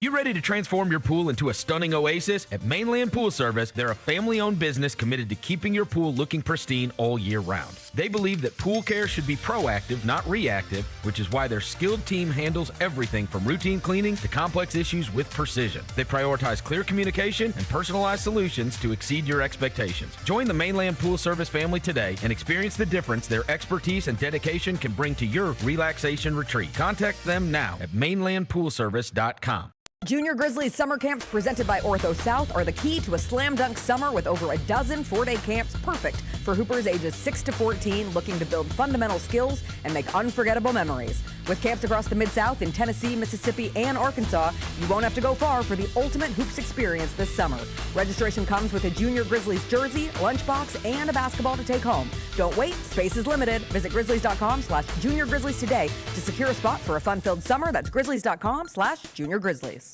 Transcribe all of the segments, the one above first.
You ready to transform your pool into a stunning oasis? At Mainland Pool Service, they're a family-owned business committed to keeping your pool looking pristine all year round. They believe that pool care should be proactive, not reactive, which is why their skilled team handles everything from routine cleaning to complex issues with precision. They prioritize clear communication and personalized solutions to exceed your expectations. Join the Mainland Pool Service family today and experience the difference their expertise and dedication can bring to your relaxation retreat. Contact them now at mainlandpoolservice.com. Junior Grizzlies summer camps presented by Ortho South are the key to a slam dunk summer with over a dozen 4-day camps perfect for hoopers ages 6 to 14 looking to build fundamental skills and make unforgettable memories. With camps across the Mid-South in Tennessee, Mississippi, and Arkansas, you won't have to go far for the ultimate hoops experience this summer. Registration comes with a Junior Grizzlies jersey, lunchbox, and a basketball to take home. Don't wait, space is limited. Visit grizzlies.com/Junior Grizzlies today to secure a spot for a fun-filled summer. That's grizzlies.com/Junior Grizzlies.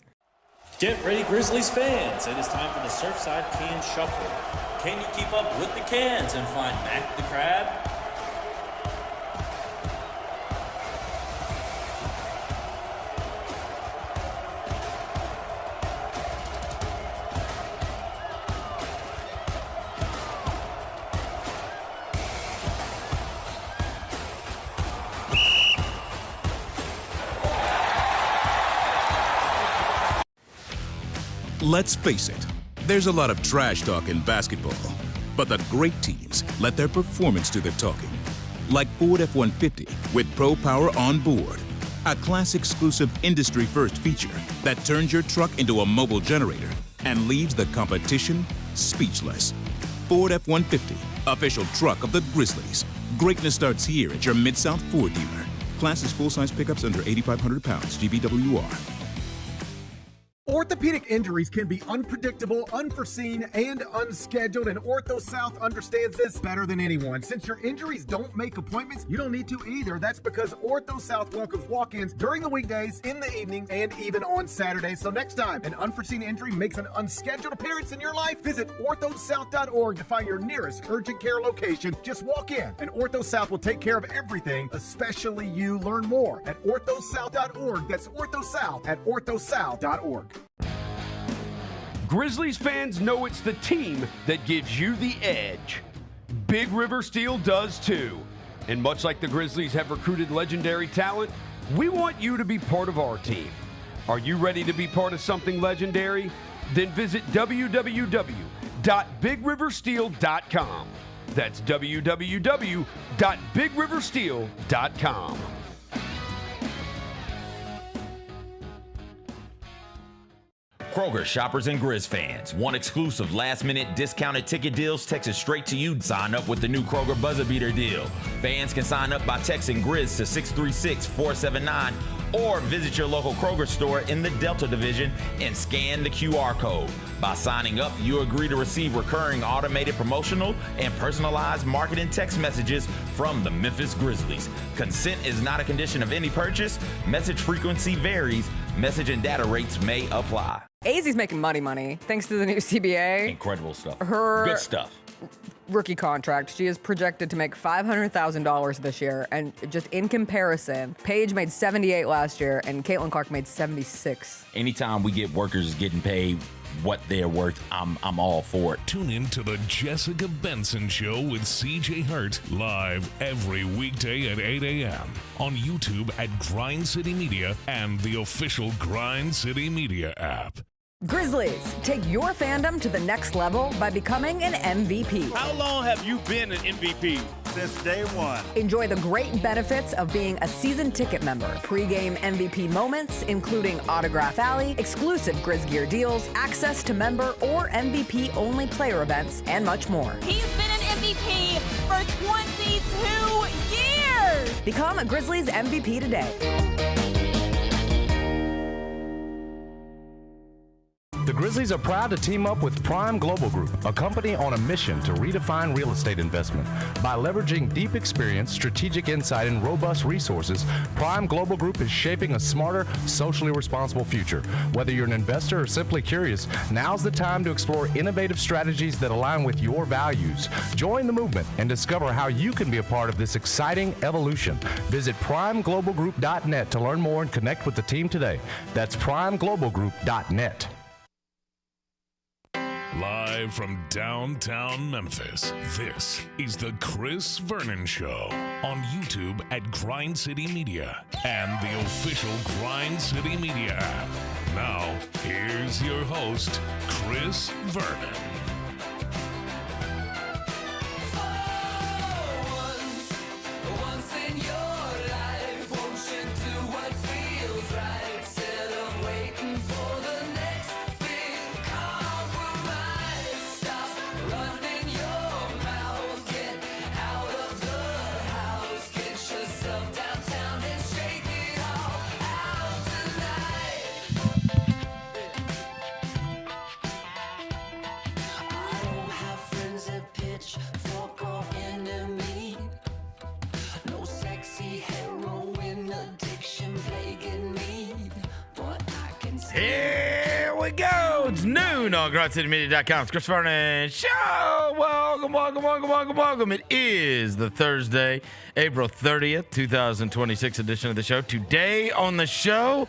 Get ready, Grizzlies fans. It is time for the Surfside Can Shuffle. Can you keep up with the cans and find Mac the Crab? Let's face it, there's a lot of trash talk in basketball, but the great teams let their performance do the talking. Like Ford F-150 with Pro Power on board, a class-exclusive industry-first feature that turns your truck into a mobile generator and leaves the competition speechless. Ford F-150, official truck of the Grizzlies. Greatness starts here at your Mid-South Ford dealer. Class is full-size pickups under 8,500 pounds, GVWR. Orthopedic injuries can be unpredictable, unforeseen, and unscheduled, and Ortho South understands this better than anyone. Since your injuries don't make appointments, you don't need to either. That's because Ortho South welcomes walk-ins during the weekdays, in the evenings, and even on Saturdays. So next time an unforeseen injury makes an unscheduled appearance in your life, visit orthosouth.org to find your nearest urgent care location. Just walk in, and Ortho South will take care of everything, especially you. Learn more at orthosouth.org. That's orthosouth at orthosouth.org. Grizzlies fans know it's the team that gives you the edge. Big River Steel does too. And much like the Grizzlies have recruited legendary talent, we want you to be part of our team. Are you ready to be part of something legendary? Then visit www.bigriversteel.com. That's www.bigriversteel.com. Kroger shoppers and Grizz fans. Want exclusive last-minute discounted ticket deals texted straight to you? Sign up with the new Kroger Buzzer Beater deal. Fans can sign up by texting Grizz to 636-479 or visit your local Kroger store in the Delta Division and scan the QR code. By signing up, you agree to receive recurring automated promotional and personalized marketing text messages from the Memphis Grizzlies. Consent is not a condition of any purchase. Message frequency varies. Message and data rates may apply. AZ's making money thanks to the new CBA. Incredible stuff. Her good stuff. Rookie contract. She is projected to make $500,000 this year, and just in comparison, Paige made $78,000 last year, and Caitlin Clark made $76,000. Anytime we get workers getting paid what they're worth, I'm all for it. Tune in to the Jessica Benson Show with CJ Hurt live every weekday at 8 a.m. on YouTube at Grind City Media and the official Grind City Media app. Grizzlies, take your fandom to the next level by becoming an MVP. How long have you been an MVP? Since day one. Enjoy the great benefits of being a season ticket member. Pre-game MVP moments, including Autograph Alley, exclusive Grizz gear deals, access to member or MVP-only player events, and much more. He's been an MVP for 22 years! Become a Grizzlies MVP today. The Grizzlies are proud to team up with Prime Global Group, a company on a mission to redefine real estate investment. By leveraging deep experience, strategic insight, and robust resources, Prime Global Group is shaping a smarter, socially responsible future. Whether you're an investor or simply curious, now's the time to explore innovative strategies that align with your values. Join the movement and discover how you can be a part of this exciting evolution. Visit primeglobalgroup.net to learn more and connect with the team today. That's primeglobalgroup.net. Live from downtown Memphis, this is the Chris Vernon Show on YouTube at Grind City Media and the official Grind City Media app. Now, here's your host, Chris Vernon. Here we go. It's noon on GrindCityMedia.com. It's Chris Vernon Show. Welcome. It is the Thursday, April 30th, 2026 edition of the show. Today on the show,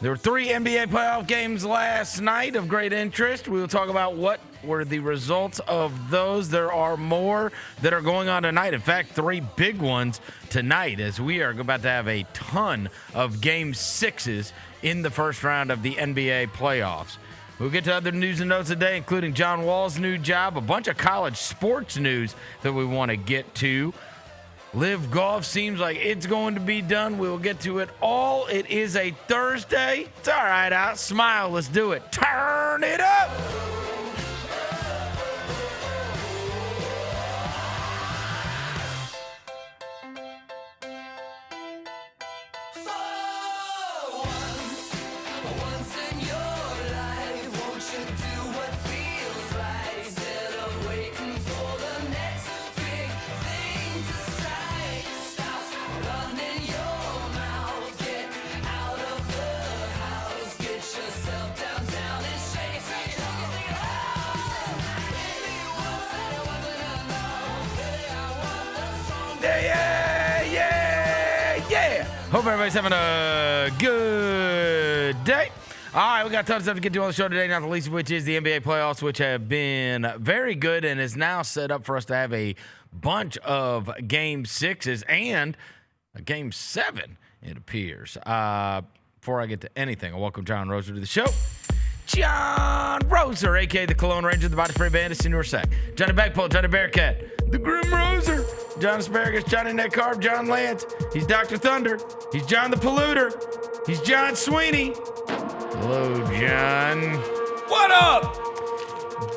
there were 3 NBA playoff games last night of great interest. We will talk about what were the results of those. There are more that are going on tonight. In fact, 3 big ones tonight, as we are about to have a ton of Game 6s in the first round of the NBA playoffs. We'll get to other news and notes today, including John Wall's new job, a bunch of college sports news that we want to get to. Live Golf seems like it's going to be done. We'll get to it all. It is a Thursday. It's all right out. Smile. Let's do it. Turn it up. Yeah. Hope everybody's having a good day. All right, we got tons of stuff to get to on the show today, not the least of which is the NBA playoffs, which have been very good and is now set up for us to have a bunch of Game 6s and a Game 7, it appears. Before I get to anything, I welcome John Roser to the show. John Roser, a.k.a. the Cologne Ranger, the Body Spray Bandit, Senior Sack. Johnny Bagpole, Johnny Bearcat, the Grim Roser. John Asparagus, Johnny Neckcarb, John Lance. He's Dr. Thunder. He's John the Polluter. He's John Sweeney. Hello, John. What up?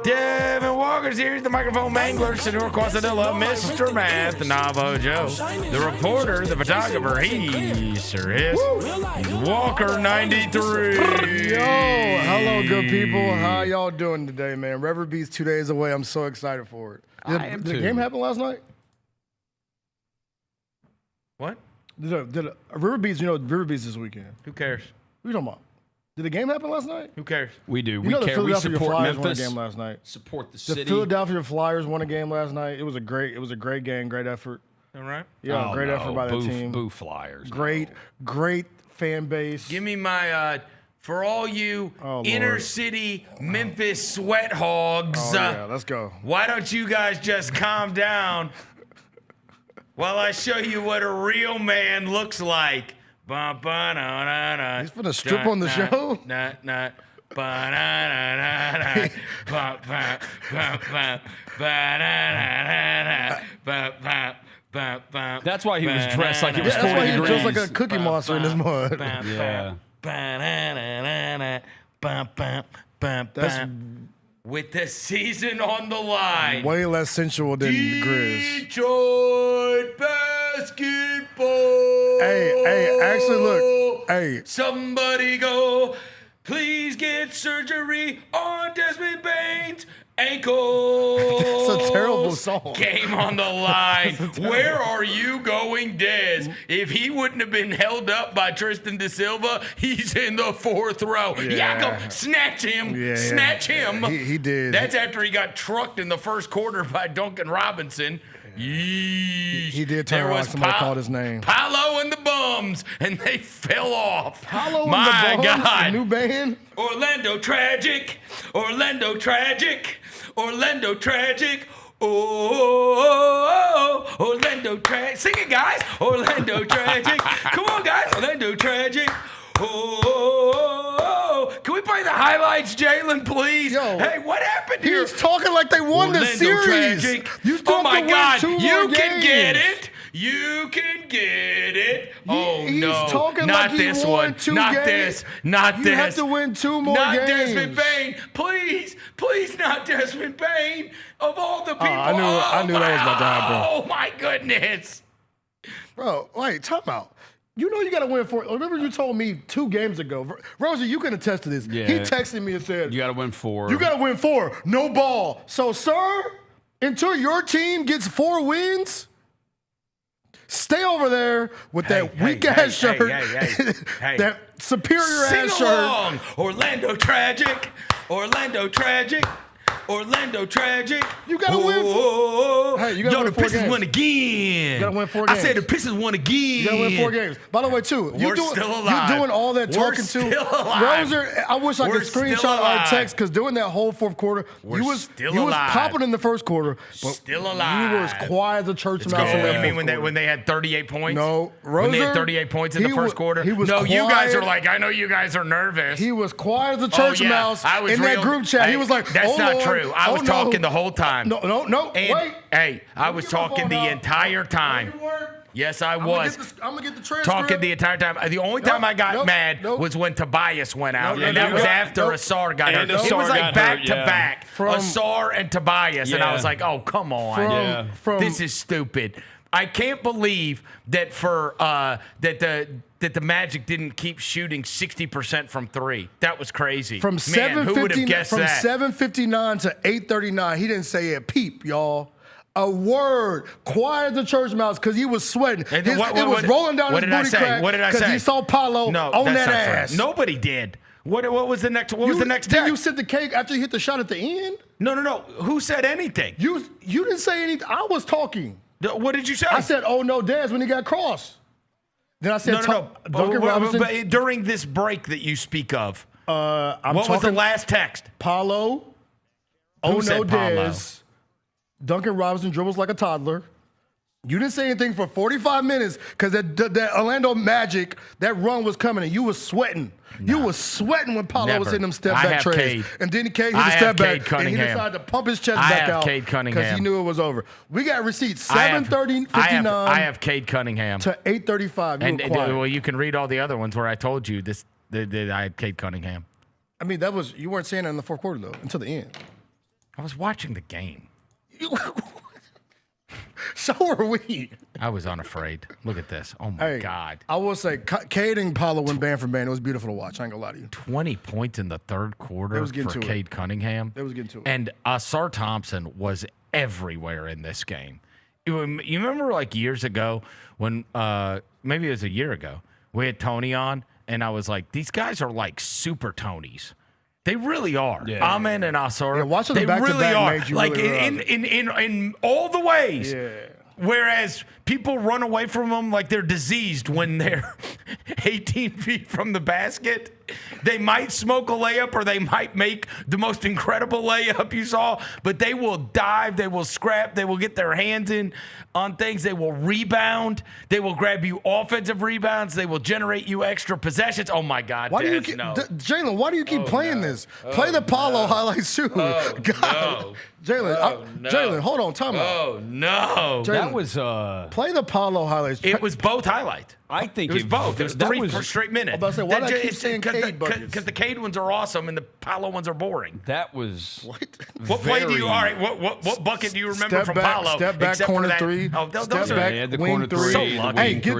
Devin Walker's here. He's the microphone mangler, Senor Quasadilla, Mr. Math, the Navajo Joe, the reporter, the photographer. He's Sir Hiss. He's Walker 93. Yo, hello, good people. How y'all doing today, man? Rever Beats 2 days away. I'm so excited for it. Did the game happen last night? What? Did River Beats, River Beats this weekend. Who cares? Who you talking about? Did the game happen last night? Who cares? We do. We care. We support Flyers Memphis. Won a game last night. Support the city. The Philadelphia Flyers won a game last night. It was a great game, great effort. All right. Yeah, great effort by the team. Boo Flyers. Great fan base. Give me my for all you inner city Memphis sweat hogs. Oh, yeah, let's go. Why don't you guys just calm down while I show you what a real man looks like? He's finna strip on the show? That's why he was dressed like it was 40 degrees. That's why he was dressed like a cookie monster in his mud. Yeah. That's with the season on the line. Way less sensual than Grizz. Detroit basketball. Hey, actually, look. Hey. Somebody go Please get surgery on Desmond Bane's ankles. That's a terrible song. Game on the line. Where are you going, Dez? If he wouldn't have been held up by Tristan Da Silva, he's in the 4th row. Yakum, snatch him. Snatch him. He did. That's after he got trucked in the first quarter by Duncan Robinson. He did turn around. Somebody called his name. Paolo and the Bums, and they fell off. Paolo and My the Bums, God. the new band. Orlando Tragic. Orlando Tragic. Orlando Tragic. Oh, Orlando Tragic. Sing it, guys. Orlando Tragic. Come on, guys. Orlando Tragic. Oh, can we play the highlights, Jaylon, please? Yo, hey, what happened here? He's talking like they won the series. Oh my God, you can get it. You can get it. He's no, talking not like he this won one. 2 Not games. this. Not you this. You have to win 2 more not games. Not Desmond Bain. Please, please, not Desmond Bain. Of all the people. I knew that was about to happen. Oh my goodness, bro. Wait, time out. You know you got to win 4. Remember you told me 2 games ago. Rosie, you can attest to this. Yeah. He texted me and said, you got to win 4. You got to win 4. No ball. So, sir, until your team gets 4 wins, stay over there with that weak-ass shirt, that superior-ass shirt. Orlando Tragic. Orlando Tragic. Orlando Tragic. You gotta win. Hey, you gotta win 4 games. The Pistons won again. You gotta win 4 games. I said the Pistons won again. You gotta win 4 games. By the way, too, We're still alive. You're doing all that talking We're still alive. Roser, I wish I could screenshot our text because doing that whole 4th quarter, you was popping in the 1st quarter, but still alive. you was quiet as a church mouse. You mean when they had 38 points? No, Roser, when they had 38 points in the 1st quarter. He was quiet. You guys are like, I know you guys are nervous. He was quiet as a church mouse in that group chat. He was like, that's not true. I was talking the whole time. No, wait. Hey, I was talking the entire time. Yes, I was. I'm going to get the transcript. Talking the entire time. The only time I got mad was when Tobias went out, and that was after Asar got hurt. It was like back-to-back, Asar and Tobias, and I was like, oh, come on. This is stupid. I can't believe that that the Magic didn't keep shooting 60% from 3. That was crazy. From 7:59 to 8:39, he didn't say a peep, y'all. A word. Quiet as a church mouse because he was sweating. It was rolling down his booty crack. What did I say? Because he saw Paolo on that ass. Nobody did. What was the next? What was the next? Did you sit the cake after you hit the shot at the end? No. Who said anything? You didn't say anything. I was talking. What did you say? I said, "Oh no, Dez," when he got crossed. Then I said, "No." Duncan Robinson. But during this break that you speak of, what was the last text? Paolo. Who said Paolo? Dez. Duncan Robinson dribbles like a toddler. You didn't say anything for 45 minutes because that Orlando Magic, that run was coming and you was sweating. You was sweating when Paolo was hitting them step back trays. Cade. And then Cade hit the step back and he Cunningham. decided to pump his chest back out because he knew it was over. We got receipts 7:59. I have Cade Cunningham to 8:35. You were quiet. Well, you can read all the other ones where I told you this. I had Cade Cunningham. I mean, you weren't saying that in the 4th quarter though until the end. I was watching the game. So are we. I was unafraid. Look at this. Oh, my God. I will say, Cade and Paolo went band for band. It was beautiful to watch. I ain't going to lie to you. 20 points in the 3rd quarter for Cade Cunningham. It was getting to it. And Asar Thompson was everywhere in this game. You remember like years ago when, maybe it was a year ago, we had Tony on, and I was like, these guys are like super Tonys. They really are. Yeah. Amen and Asar. Yeah, watching they them really are. Like really in all the ways. Yeah. Whereas people run away from them like they're diseased when they're 18 feet from the basket. They might smoke a layup or they might make the most incredible layup you saw, but they will dive, they will scrap, they will get their hands in on things, they will rebound, they will grab you offensive rebounds, they will generate you extra possessions. Oh my God, Jaylon, why do you keep playing this? Play the Paolo highlights too. God. Jaylon, hold on, time out. Oh no. That was play the Paolo highlights. It was both highlights. I think it was both. It was 3 straight minutes. Why do I keep saying Cade? Cade buckets. Because the Cade ones are awesome and the Paolo ones are boring. That was what play do you? All right, what bucket do you remember from Paolo? Step back, corner three. Oh, those step are back, wing three. So lucky. Hey, get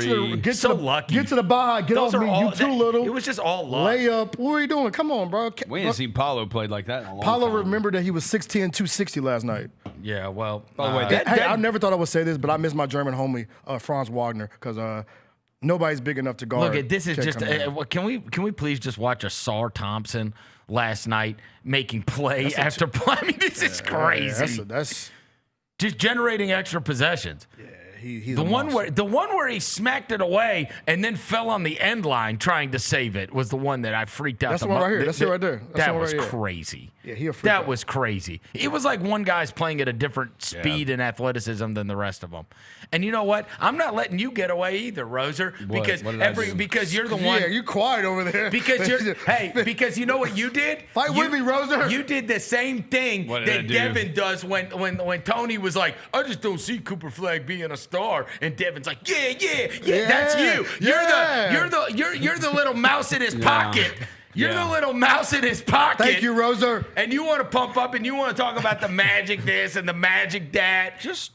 to the bar. Get Those off are me. all, You too little. It was just all luck. Layup. What are you doing? Come on, bro. We ain't seen Paolo played like that in a long Paolo time. remembered that he was 6'10", 260 last night. Yeah, well. By the way, I never thought I would say this, but I miss my German homie, Franz Wagner, because nobody's big enough to guard. Look, this is Kid just. coming in. Can we please just watch a Sar Thompson last night making play after play? I mean, this is crazy. That's just generating extra possessions. Yeah, he's the one where he smacked it away and then fell on the end line trying to save it was the one that I freaked out. That's the one right here. That's it right there. That was crazy. Yeah, he a freak That out. was crazy. It was like one guy's playing at a different speed and athleticism than the rest of them. And you know what? I'm not letting you get away either, Roser, because because you're the one. Yeah, you quiet over there. Because because you know what you did? Fight with me, Roser. You did the same thing that Devin does when Tony was like, I just don't see Cooper Flagg being a star, and Devin's like, yeah, that's you. You're the little mouse in his pocket. You're the little mouse in his pocket. Thank you, Roser. And you want to pump up and you want to talk about the magic this and the magic that. Just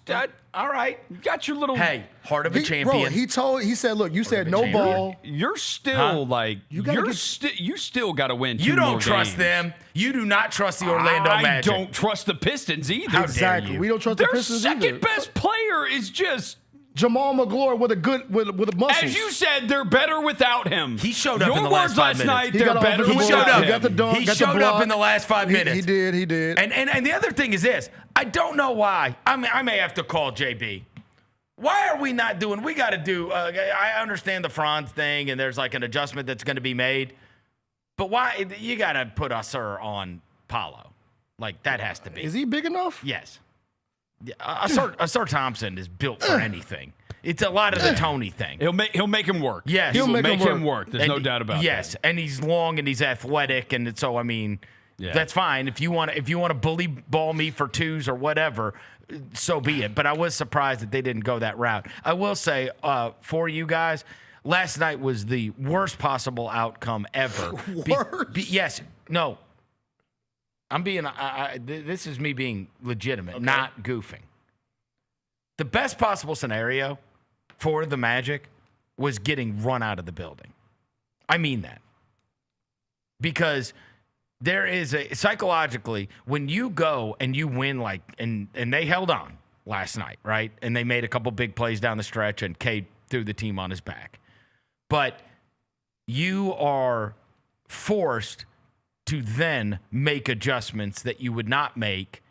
all right. You got your little heart of a champion. Bro, he said, look, you said no ball. You're still you still got to win. You don't trust them. You do not trust the Orlando Magic. I don't trust the Pistons either. Exactly. We don't trust the Pistons either. Their second best player is just Jamal McGlory with a muscle. As you said, they're better without him. He showed up in the last 5 minutes. Night, they're better he showed up. He got the dunk. He showed up in the last 5 minutes. He did. And the other thing is this. I don't know why. I may have to call JB. Why are we not doing? We got to do. I understand the Franz thing, and there's like an adjustment that's going to be made. But why you got to put Asur on Paolo? Like that has to be. Is he big enough? Yes. Asur Thompson is built for anything. It's a lot of the Tony thing. He'll make him work. Yes, he'll make him work. There's no doubt about that. Yes, and he's long and he's athletic, and so I mean, that's fine. If you want to bully ball me for twos or whatever, so be it. But I was surprised that they didn't go that route. I will say for you guys, last night was the worst possible outcome ever. Yes, no. I'm being. This is me being legitimate, not goofing. The best possible scenario for the Magic was getting run out of the building. I mean that. Because there is psychologically, when you go and you win and they held on last night, right? And they made a couple big plays down the stretch and Cade threw the team on his back. But you are forced to then make adjustments that you would not make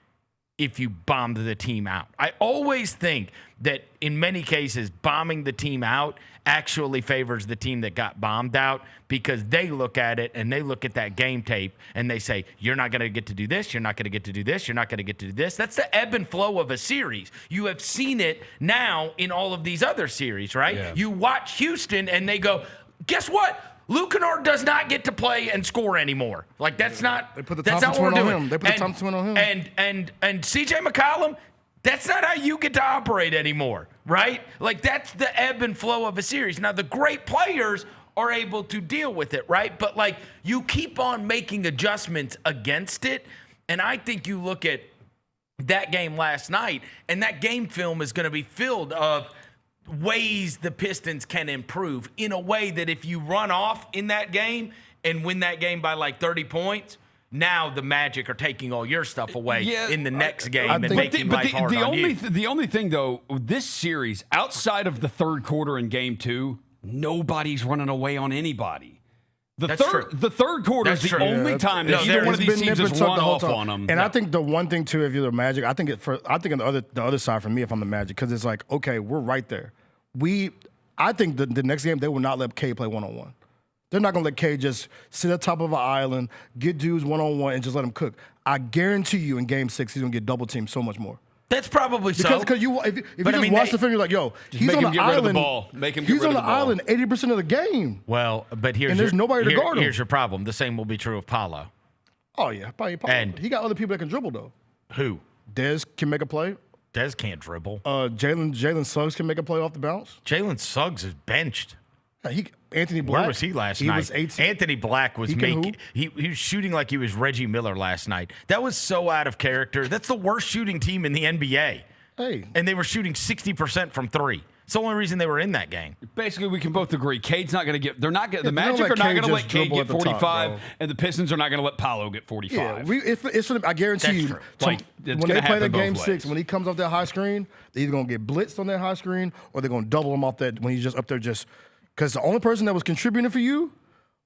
if you bombed the team out. I always think that in many cases, bombing the team out actually favors the team that got bombed out because they look at it and they look at that game tape and they say, you're not going to get to do this, you're not going to get to do this, you're not going to get to do this. That's the ebb and flow of a series. You have seen it now in all of these other series, right? Yeah. You watch Houston and they go, guess what? Luke Kennard does not get to play and score anymore. Like that's not. They put the that's Thompson not what twin we're on doing. him. They put the Thompson twin on him. And CJ McCollum, that's not how you get to operate anymore, right? Like that's the ebb and flow of a series. Now the great players are able to deal with it, right? But like you keep on making adjustments against it, and I think you look at that game last night, and that game film is going to be filled of ways the Pistons can improve in a way that if you run off in that game and win that game by like 30 points, now the Magic are taking all your stuff away in the next game and making life hard on you. The only thing, though, this series, outside of the third quarter in Game 2, nobody's running away on anybody. The third quarter is the only time that either one of these teams has run off on them. And I think the one thing too, if you're the Magic, I think on the other side for me, if I'm the Magic, because it's like, okay, we're right there. I think the next game they will not let Cade play one-on-one. They're not gonna let Cade just sit at the top of an island, get dudes one-on-one, and just let him cook. I guarantee you, in Game 6, he's gonna get double teamed so much more. That's probably because if you just watch the film, you're like, yo, he's on the island. He's on the island 80% of the game. Well, but there's nobody to guard him. Here's your problem. The same will be true of Paolo. Oh yeah, Paolo. And he got other people that can dribble though. Who? Dez can make a play. Dez can't dribble. Jaylon Suggs can make a play off the bounce. Jaylon Suggs is benched. Anthony Black. Where was he last He night? was 18. Anthony Black was he was shooting like he was Reggie Miller last night. That was so out of character. That's the worst shooting team in the NBA. Hey. And they were shooting 60% from three. It's the only reason they were in that game. Basically, we can both agree. Cade's not going to get. They're not going. The they don't Magic let are not Cade going to let just Cade dribble get at the top, 45, bro. and the Pistons are not going to let Paolo get 45. Yeah, it's for I guarantee That's you. true. Like, when it's they gonna play that happen both game ways. 6, when he comes off that high screen, they're either gonna get blitzed on that high screen or they're gonna double him off that when he's just up there just because the only person that was contributing for you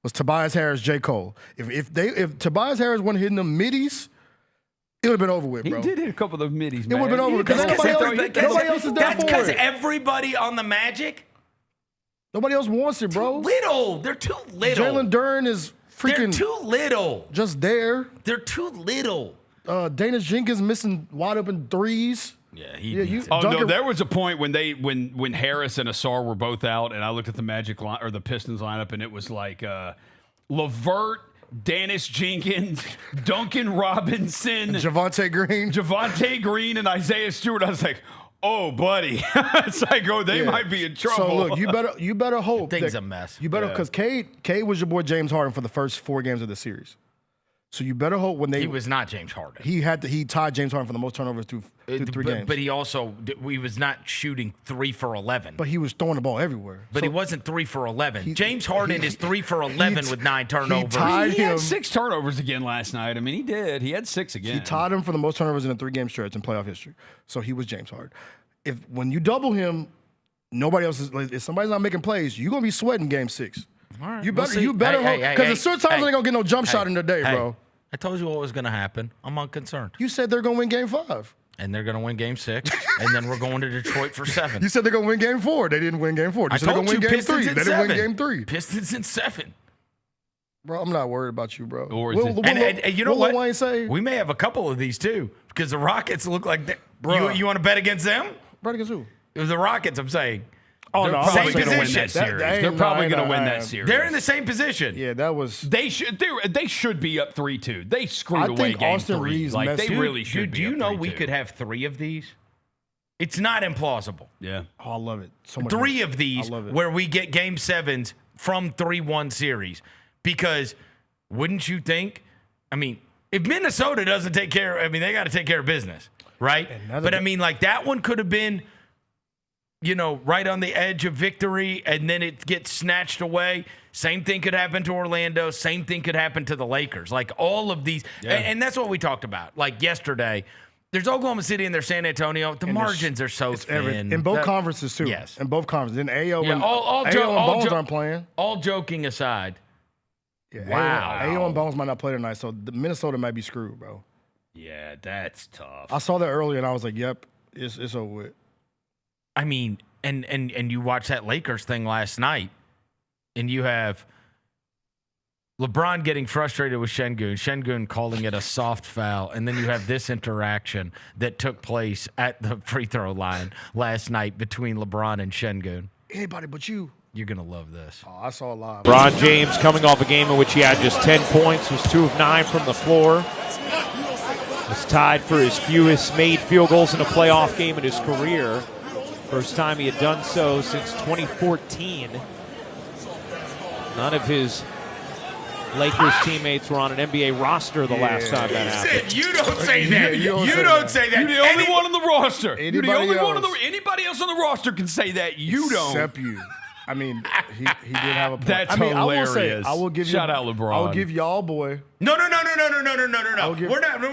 was Tobias Harris, J. Cole. If Tobias Harris wasn't hitting them middies, it would have been over with, bro. He did hit a couple of middies, It man. would have been over because nobody else is there That's for because it. everybody on the Magic, Nobody else wants it, bro. little. They're too little. Jalen Duren is freaking They're too little. just there. They're too little. Dana Jenkins missing wide open threes. Yeah, Oh no, Duncan- there was a point when when Harris and Asar were both out, and I looked at the Magic line or the Pistons lineup, and it was like LeVert, Dennis Jenkins, Duncan Robinson, Javonte Green, and Isaiah Stewart. I was like, oh, buddy, it's like, oh, they might be in trouble. So look, you better hope Thing's that- a mess. You better because Cade was your boy James Harden for the first 4 games of the series. So you better hope when he was not James Harden. He tied James Harden for the most turnovers through 3 games. But he also he was not shooting 3 for 11. But he was throwing the ball everywhere. But he wasn't 3 for 11. James Harden is 3 for 11 with 9 turnovers. He had 6 turnovers again last night. I mean, he did. He had 6 again. He tied him for the most turnovers in a 3-game stretch in playoff history. So he was James Harden. When you double him, nobody else is. If somebody's not making plays, you're gonna be sweating game 6. All right, You better hope because the certain times they ain't gonna get no jump shot in their day, bro. I told you what was going to happen. I'm unconcerned. You said they're gonna win game 5. And they're going to win game 6, and then we're going to Detroit for 7. You said they're gonna win game 4. They didn't win game 4. You said they're gonna win game 3. They didn't win game 3. Pistons in 7. Bro, I'm not worried about you, bro. And you know what? Wayne say? We may have a couple of these too, because the Rockets look like they, Bro. you want to bet against them? Bet against who? It was the Rockets, I'm saying. Oh, no, same I'm going to win position. that series. They're probably going to win that series. They're in the same position. Yeah, that was. They should be up 3-2. They screwed I away think game Austin 3. Reeves Like messed- they really should Do be. you up know 3-2. we could have 3 of these? It's not implausible. Yeah. Oh, I love it. So much 3 more. of these I love it. where we get game 7s from 3-1 series. Because wouldn't you think? I mean, if Minnesota doesn't take care, I mean, they got to take care of business, right? But I mean, like that one could have been, right on the edge of victory, and then it gets snatched away. Same thing could happen to Orlando. Same thing could happen to the Lakers. Like all of these, and that's what we talked about. Like yesterday, there's Oklahoma City and there's San Antonio. The margins are so thin. In both conferences too. Yes. In both conferences. Then AO and all Bones aren't playing. All joking aside. Yeah, Wow. AO and Bones might not play tonight, so Minnesota might be screwed, bro. Yeah, that's tough. I saw that earlier and I was like, yep, it's over with. I mean, and you watch that Lakers thing last night, and you have LeBron getting frustrated with Şengün calling it a soft foul, and then you have this interaction that took place at the free throw line last night between LeBron and Şengün. Anybody but you. You're going to love this. Oh, I saw it live. LeBron James coming off a game in which he had just 10 points, was 2 of 9 from the floor. Was tied for his fewest made field goals in a playoff game in his career. First time he had done so since 2014. None of his Lakers teammates were on an NBA roster the last time that happened. You don't say that. You don't say that. You're the only one on the roster. You're the only one on else. Anybody else on the roster can say that. You don't. Except you. I mean, he did have a point. That's hilarious. I will give you. Shout out LeBron. I will give y'all boy. No. We're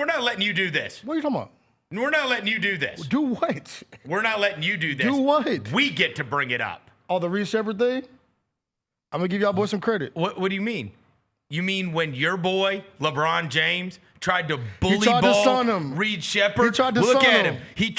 not letting you do this. What are you talking about? We're not letting you do this. Do what? We're not letting you do this. Do what? We get to bring it up. Oh, the Reed Shepherd thing? I'm going to give y'all boys some credit. What do you mean? You mean when your boy, LeBron James, tried to bully tried to ball son him. Reed Shepherd? He tried to Look son at him. him.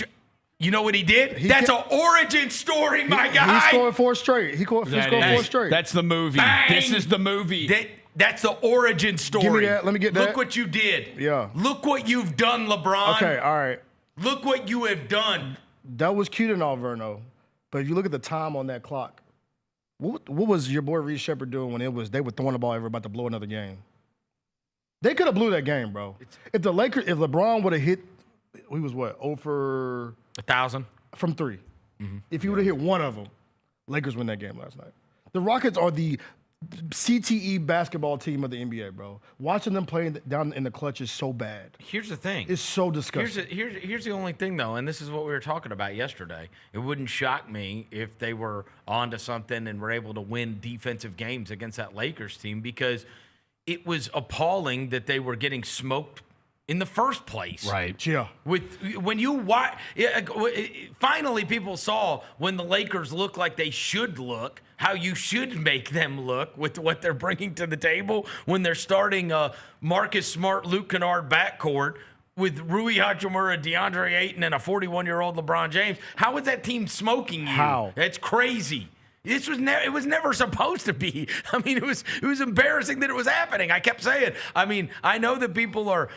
You know what he did? That's an origin story, my guy. He scored 4 straight. He scored 4 straight. That's the movie. Bang! This is the movie. That's the origin story. Give me that. Let me get that. Look what you did. Yeah. Look what you've done, LeBron. Okay, all right. Look what you have done. That was cute and all, Verno. But if you look at the time on that clock, what was your boy Reed Shepherd doing when they were throwing the ball ever about to blow another game? They could have blew that game, bro. If LeBron would have hit, he was what, 0 for 1,000 from 3. Mm-hmm. If he would have hit one of them, Lakers win that game last night. The Rockets are the CTE basketball team of the NBA, bro. Watching them play down in the clutch is so bad. Here's the thing. It's so disgusting. Here's the only thing, though, and this is what we were talking about yesterday. It wouldn't shock me if they were onto something and were able to win defensive games against that Lakers team, because it was appalling that they were getting smoked in the first place. Right. Yeah. When you watch, finally people saw when the Lakers look like they should look, how you should make them look with what they're bringing to the table when they're starting Marcus Smart, Luke Kennard backcourt with Rui Hachimura, DeAndre Ayton, and a 41-year-old LeBron James. How is that team smoking you? How? That's crazy. It was never supposed to be. I mean, it was embarrassing that it was happening. I kept saying. I mean, I know that people are,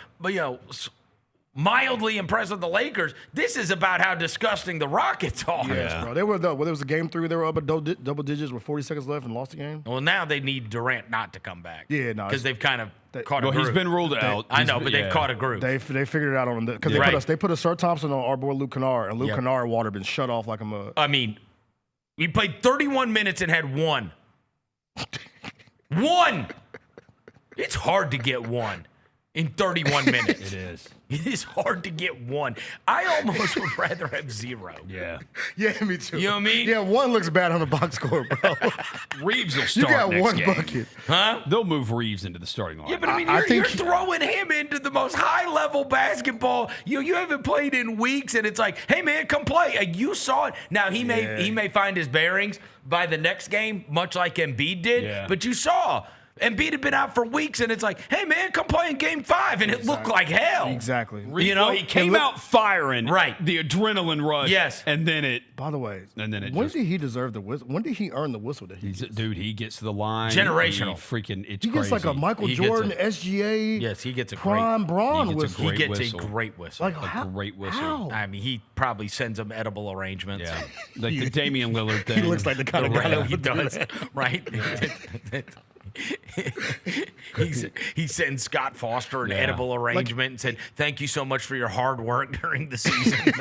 mildly impressed with the Lakers. This is about how disgusting the Rockets are. Yes, bro. They were there was a game 3. They were up at double digits with 40 seconds left and lost the game. Well, now they need Durant not to come back. Yeah, no, because they've kind of caught a group. He's been ruled out. I know, but they've caught a group. They figured it out on because they put a Sir Thompson on our boy Luke Kennard, and Luke Kennard water been shut off like a mug. I mean, he played 31 minutes and had one. One. It's hard to get one in 31 minutes. It is. It is hard to get one. I almost would rather have 0. Yeah. Yeah, me too. You know what I mean? Yeah, 1 looks bad on the box score, bro. Reeves will start You got next 1 game. bucket. Huh? They'll move Reeves into the starting line. Yeah, but I mean, you're throwing him into the most high-level basketball. You haven't played in weeks, and it's like, hey, man, come play. You saw it. Now, he may find his bearings by the next game, much like Embiid did, but you saw Embiid had been out for weeks, and it's like, hey, man, come play in Game 5, and it looked like hell. Exactly. He came out firing. Right. The adrenaline rush. Yes. And then it. By the way, when did he deserve the whistle? When did he earn the whistle that he gets? Dude, he gets to the line. Generational. It's he gets crazy. like a Michael Jordan, SGA. Yes, he gets a prime Braun whistle. He gets a great whistle. Like a great whistle. How? I mean, he probably sends them edible arrangements. Yeah. Like the Damian Lillard thing. He looks like the kind of guy that he would do does, that. right? He sends Scott Foster an edible arrangement and said, thank you so much for your hard work during the season.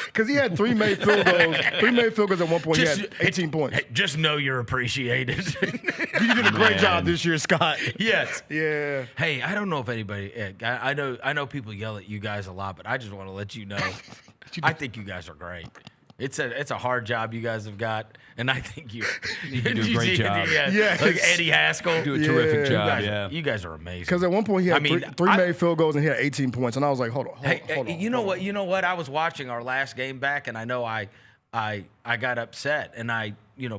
Because he had 3 made field goals. 3 made field goals at one point. He had 18 points. Just know you're appreciated. You did a great job this year, Scott. Yes. Yeah. Hey, I don't know if anybody. I know people yell at you guys a lot, but I just want to let you know, I think you guys are great. It's a hard job you guys have got, and I think you do a great job. Yes. Like Eddie Haskell. Do a terrific job, You guys are amazing. Because at one point he had three made field goals and he had 18 points, and I was like, hold on. You know what? I was watching our last game back, and I know I got upset, and I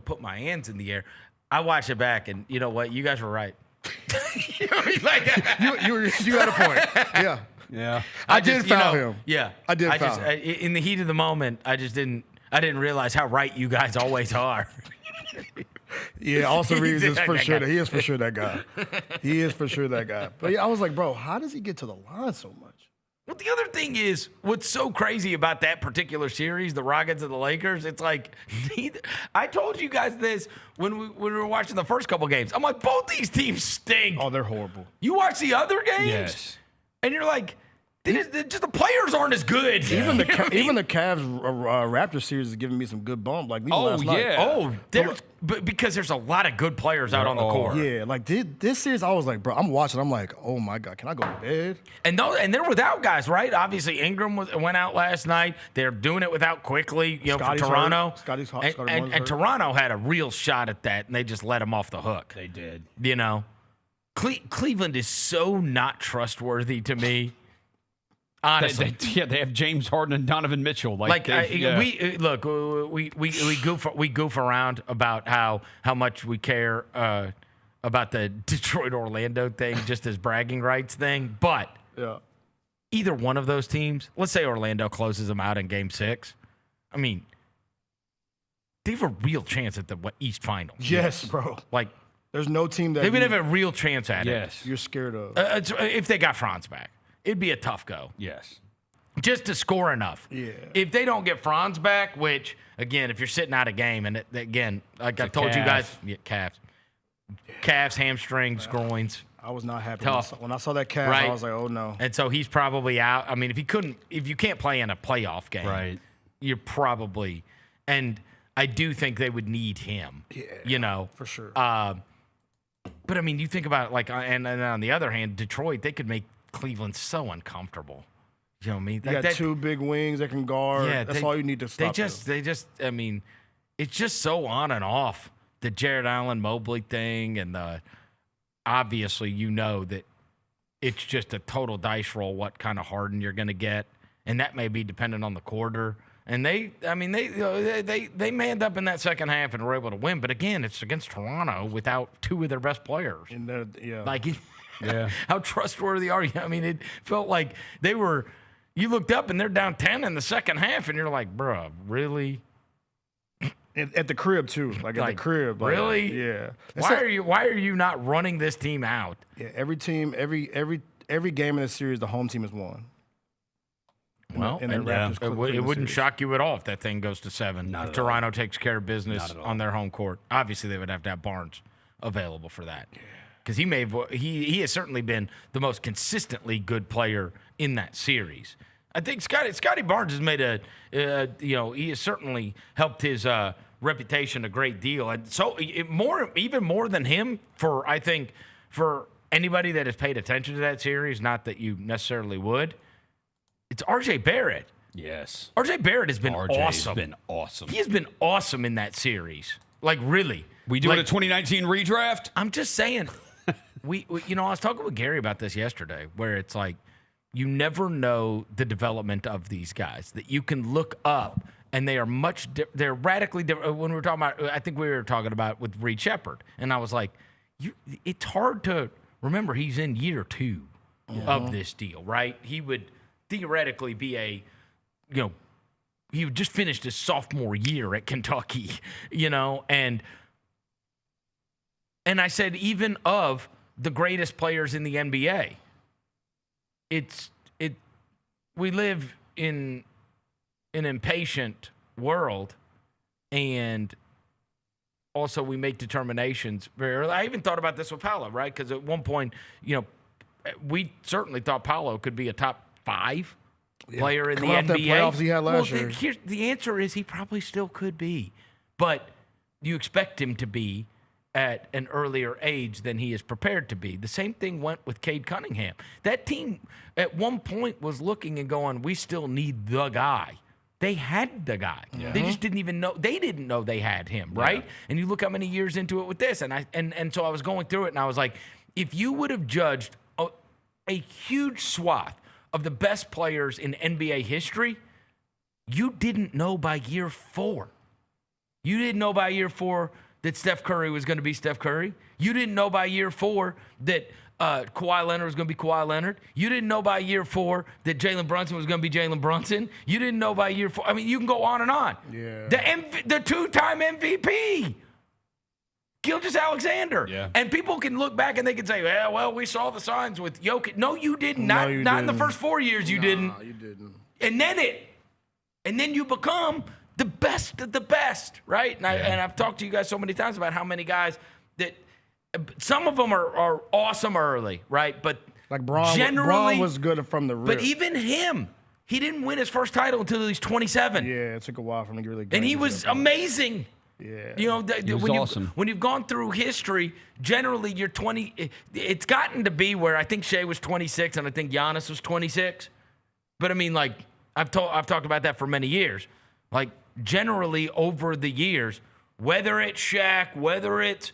put my hands in the air. I watched it back, and you know what? You guys were right. You got a point. Yeah. Yeah, I did foul him. Yeah, I did foul him. In the heat of the moment, I didn't realize how right you guys always are. Yeah, also Reeves is for sure. He is for sure that guy. He is for sure that guy. But yeah, I was like, bro, how does he get to the line so much? Well, the other thing is, what's so crazy about that particular series, the Rockets and the Lakers, it's like, I told you guys this when we were watching the first couple games. I'm like, both these teams stink. Oh, they're horrible. You watch the other games? Yes. And you're like, just the players aren't as good. Even the Cavs Raptors series is giving me some good bump. Like last night. But because there's a lot of good players out on the court. Yeah, like this series, I was like, bro, I'm watching. I'm like, oh my god, can I go to bed? And they're without guys, right? Obviously, Ingram went out last night. They're doing it without Quickly, for Toronto. Scotty's hot. And Toronto had a real shot at that, and they just let him off the hook. They did. Cleveland is so not trustworthy to me. Honestly, they have James Harden and Donovan Mitchell. We goof around about how much we care about the Detroit Orlando thing, just as bragging rights thing. But either one of those teams, let's say Orlando closes them out in Game 6. I mean, they have a real chance at the East Finals. Yes, bro. Like, there's no team that they would have a real chance at it. You're scared of. If they got Franz back. It'd be a tough go. Yes. Just to score enough. Yeah. If they don't get Franz back, which, again, if you're sitting out a game, and again, like I told you guys, calves, hamstrings, groins. I was not happy. Tough. When I saw that calf, I was like, oh no. And so he's probably out. I mean, if you can't play in a playoff game, right, you're probably, and I do think they would need him. Yeah, for sure. But I mean, you think about it, and on the other hand, Detroit, they could make Cleveland so uncomfortable. You know what I mean? You got two big wings that can guard. Yeah, that's all you need to stop. I mean, it's just so on and off. The Jared Allen Mobley thing, and obviously that it's just a total dice roll what kind of Harden you're going to get, and that may be dependent on the quarter. And they manned up in that second half and were able to win. But again, it's against Toronto without two of their best players. And how trustworthy are you? I mean, it felt like they were. You looked up and they're down 10 in the second half, and you're like, bruh, really? At the crib too, at the crib. Really? Yeah. Why are you not running this team out? Yeah. Every team, every game in the series, the home team has won. Well, it wouldn't shock you at all if that thing goes to 7. If Toronto takes care of business on their home court, obviously they would have to have Barnes available for that, because he has certainly been the most consistently good player in that series. I think Scotty Barnes has made he has certainly helped his reputation a great deal, and so even more than him for anybody that has paid attention to that series, not that you necessarily would. It's R.J. Barrett. Yes. R.J. Barrett has been awesome. Has been awesome. He has been awesome in that series. Really. We doing a 2019 redraft? I'm just saying. I was talking with Gary about this yesterday, where it's like you never know the development of these guys, that you can look up and they are they're radically different. When we were talking about, I think we were talking about with Reed Shepherd, and I was like, it's hard to remember he's in year 2 of this deal, right? He would theoretically be he would just finished his sophomore year at Kentucky, and I said, even of the greatest players in the NBA, we live in an impatient world, and also we make determinations very early. I even thought about this with Paolo, right? Because at one point, we certainly thought Paolo could be a top 5 player in the NBA. That playoffs he had last year. The answer is he probably still could be, but you expect him to be at an earlier age than he is prepared to be. The same thing went with Cade Cunningham. That team at one point was looking and going, we still need the guy. They had the guy. Yeah. They just didn't even know. They didn't know they had him, right? Yeah. And you look how many years into it with this, and so I was going through it, and I was like, if you would have judged a huge swath of the best players in NBA history, you didn't know by year 4. You didn't know by year 4 that Steph Curry was going to be Steph Curry. You didn't know by year 4 that Kawhi Leonard was going to be Kawhi Leonard. You didn't know by year 4 that Jalen Brunson was going to be Jalen Brunson. You didn't know by year 4. I mean, you can go on and on. Yeah. The 2-time MVP, Gilgeous-Alexander. Yeah. And people can look back and they can say, well, we saw the signs with Jokic. No, you didn't. Not in the first 4 years you didn't. No, you didn't. And then you become the best of the best, right? And I've talked to you guys so many times about how many guys that some of them are awesome early, right? But like Braun was good from the rip. But even him, he didn't win his first title until he was 27. Yeah, it took a while for him to really get. And he was amazing. Yeah. He was awesome. When you've gone through history, generally you're 20. It's gotten to be where I think Shea was 26 and I think Giannis was 26. But I mean, like I've talked about that for many years. Like generally over the years, whether it's Shaq, whether it's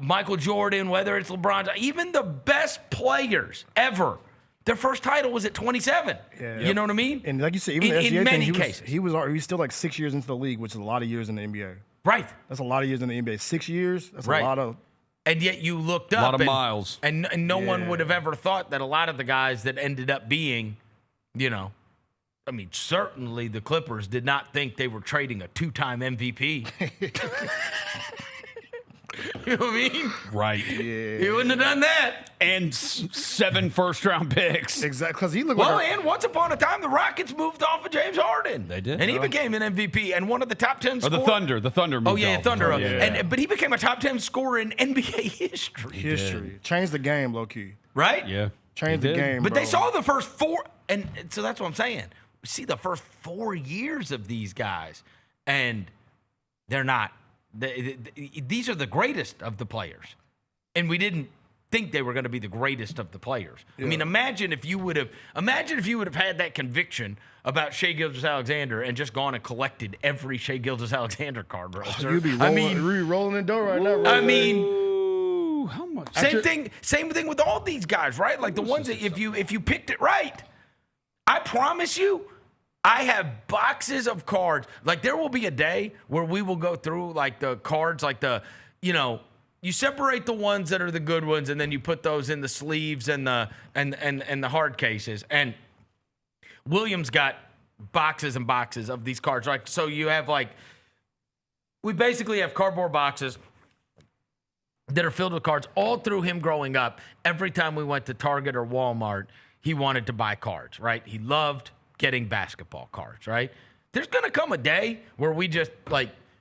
Michael Jordan, whether it's LeBron, even the best players ever, their first title was at 27. Yeah. You know what I mean? And like you said, even in many cases, he was still like 6 years into the league, which is a lot of years in the NBA. Right. That's a lot of years in the NBA. 6 years. That's a lot of. And yet you looked up. A lot of miles. And no one would have ever thought that a lot of the guys that ended up being, I mean, certainly the Clippers did not think they were trading a 2-time MVP. You know what I mean? Right. Yeah. He wouldn't have done that. And 7 first-round picks. Exactly. Because he looked and once upon a time, the Rockets moved off of James Harden. They did. And he became an MVP and one of the top 10 scorers. The Thunder moved off. Thunder. Yeah. But he became a top 10 scorer in NBA history. Changed the game, low-key. Right? Yeah. Changed the game, But bro. they saw the first 4, and so that's what I'm saying. We see the first 4 years of these guys, and They're not. These are the greatest of the players. And we didn't think they were going to be the greatest of the players. Yeah. I mean, imagine if you would have had that conviction about Shai Gilgeous-Alexander and just gone and collected every Shai Gilgeous-Alexander card, bro. You'd be rolling the dough right now, bro. I mean, how much? Same thing with all these guys, right? Like the ones that if you picked it right, I promise you, I have boxes of cards. Like there will be a day where we will go through like the cards, like you separate the ones that are the good ones, and then you put those in the sleeves and the hard cases. And Williams got boxes and boxes of these cards, right? So you have we basically have cardboard boxes that are filled with cards all through him growing up. Every time we went to Target or Walmart, he wanted to buy cards, right? He loved getting basketball cards, right? There's going to come a day where we just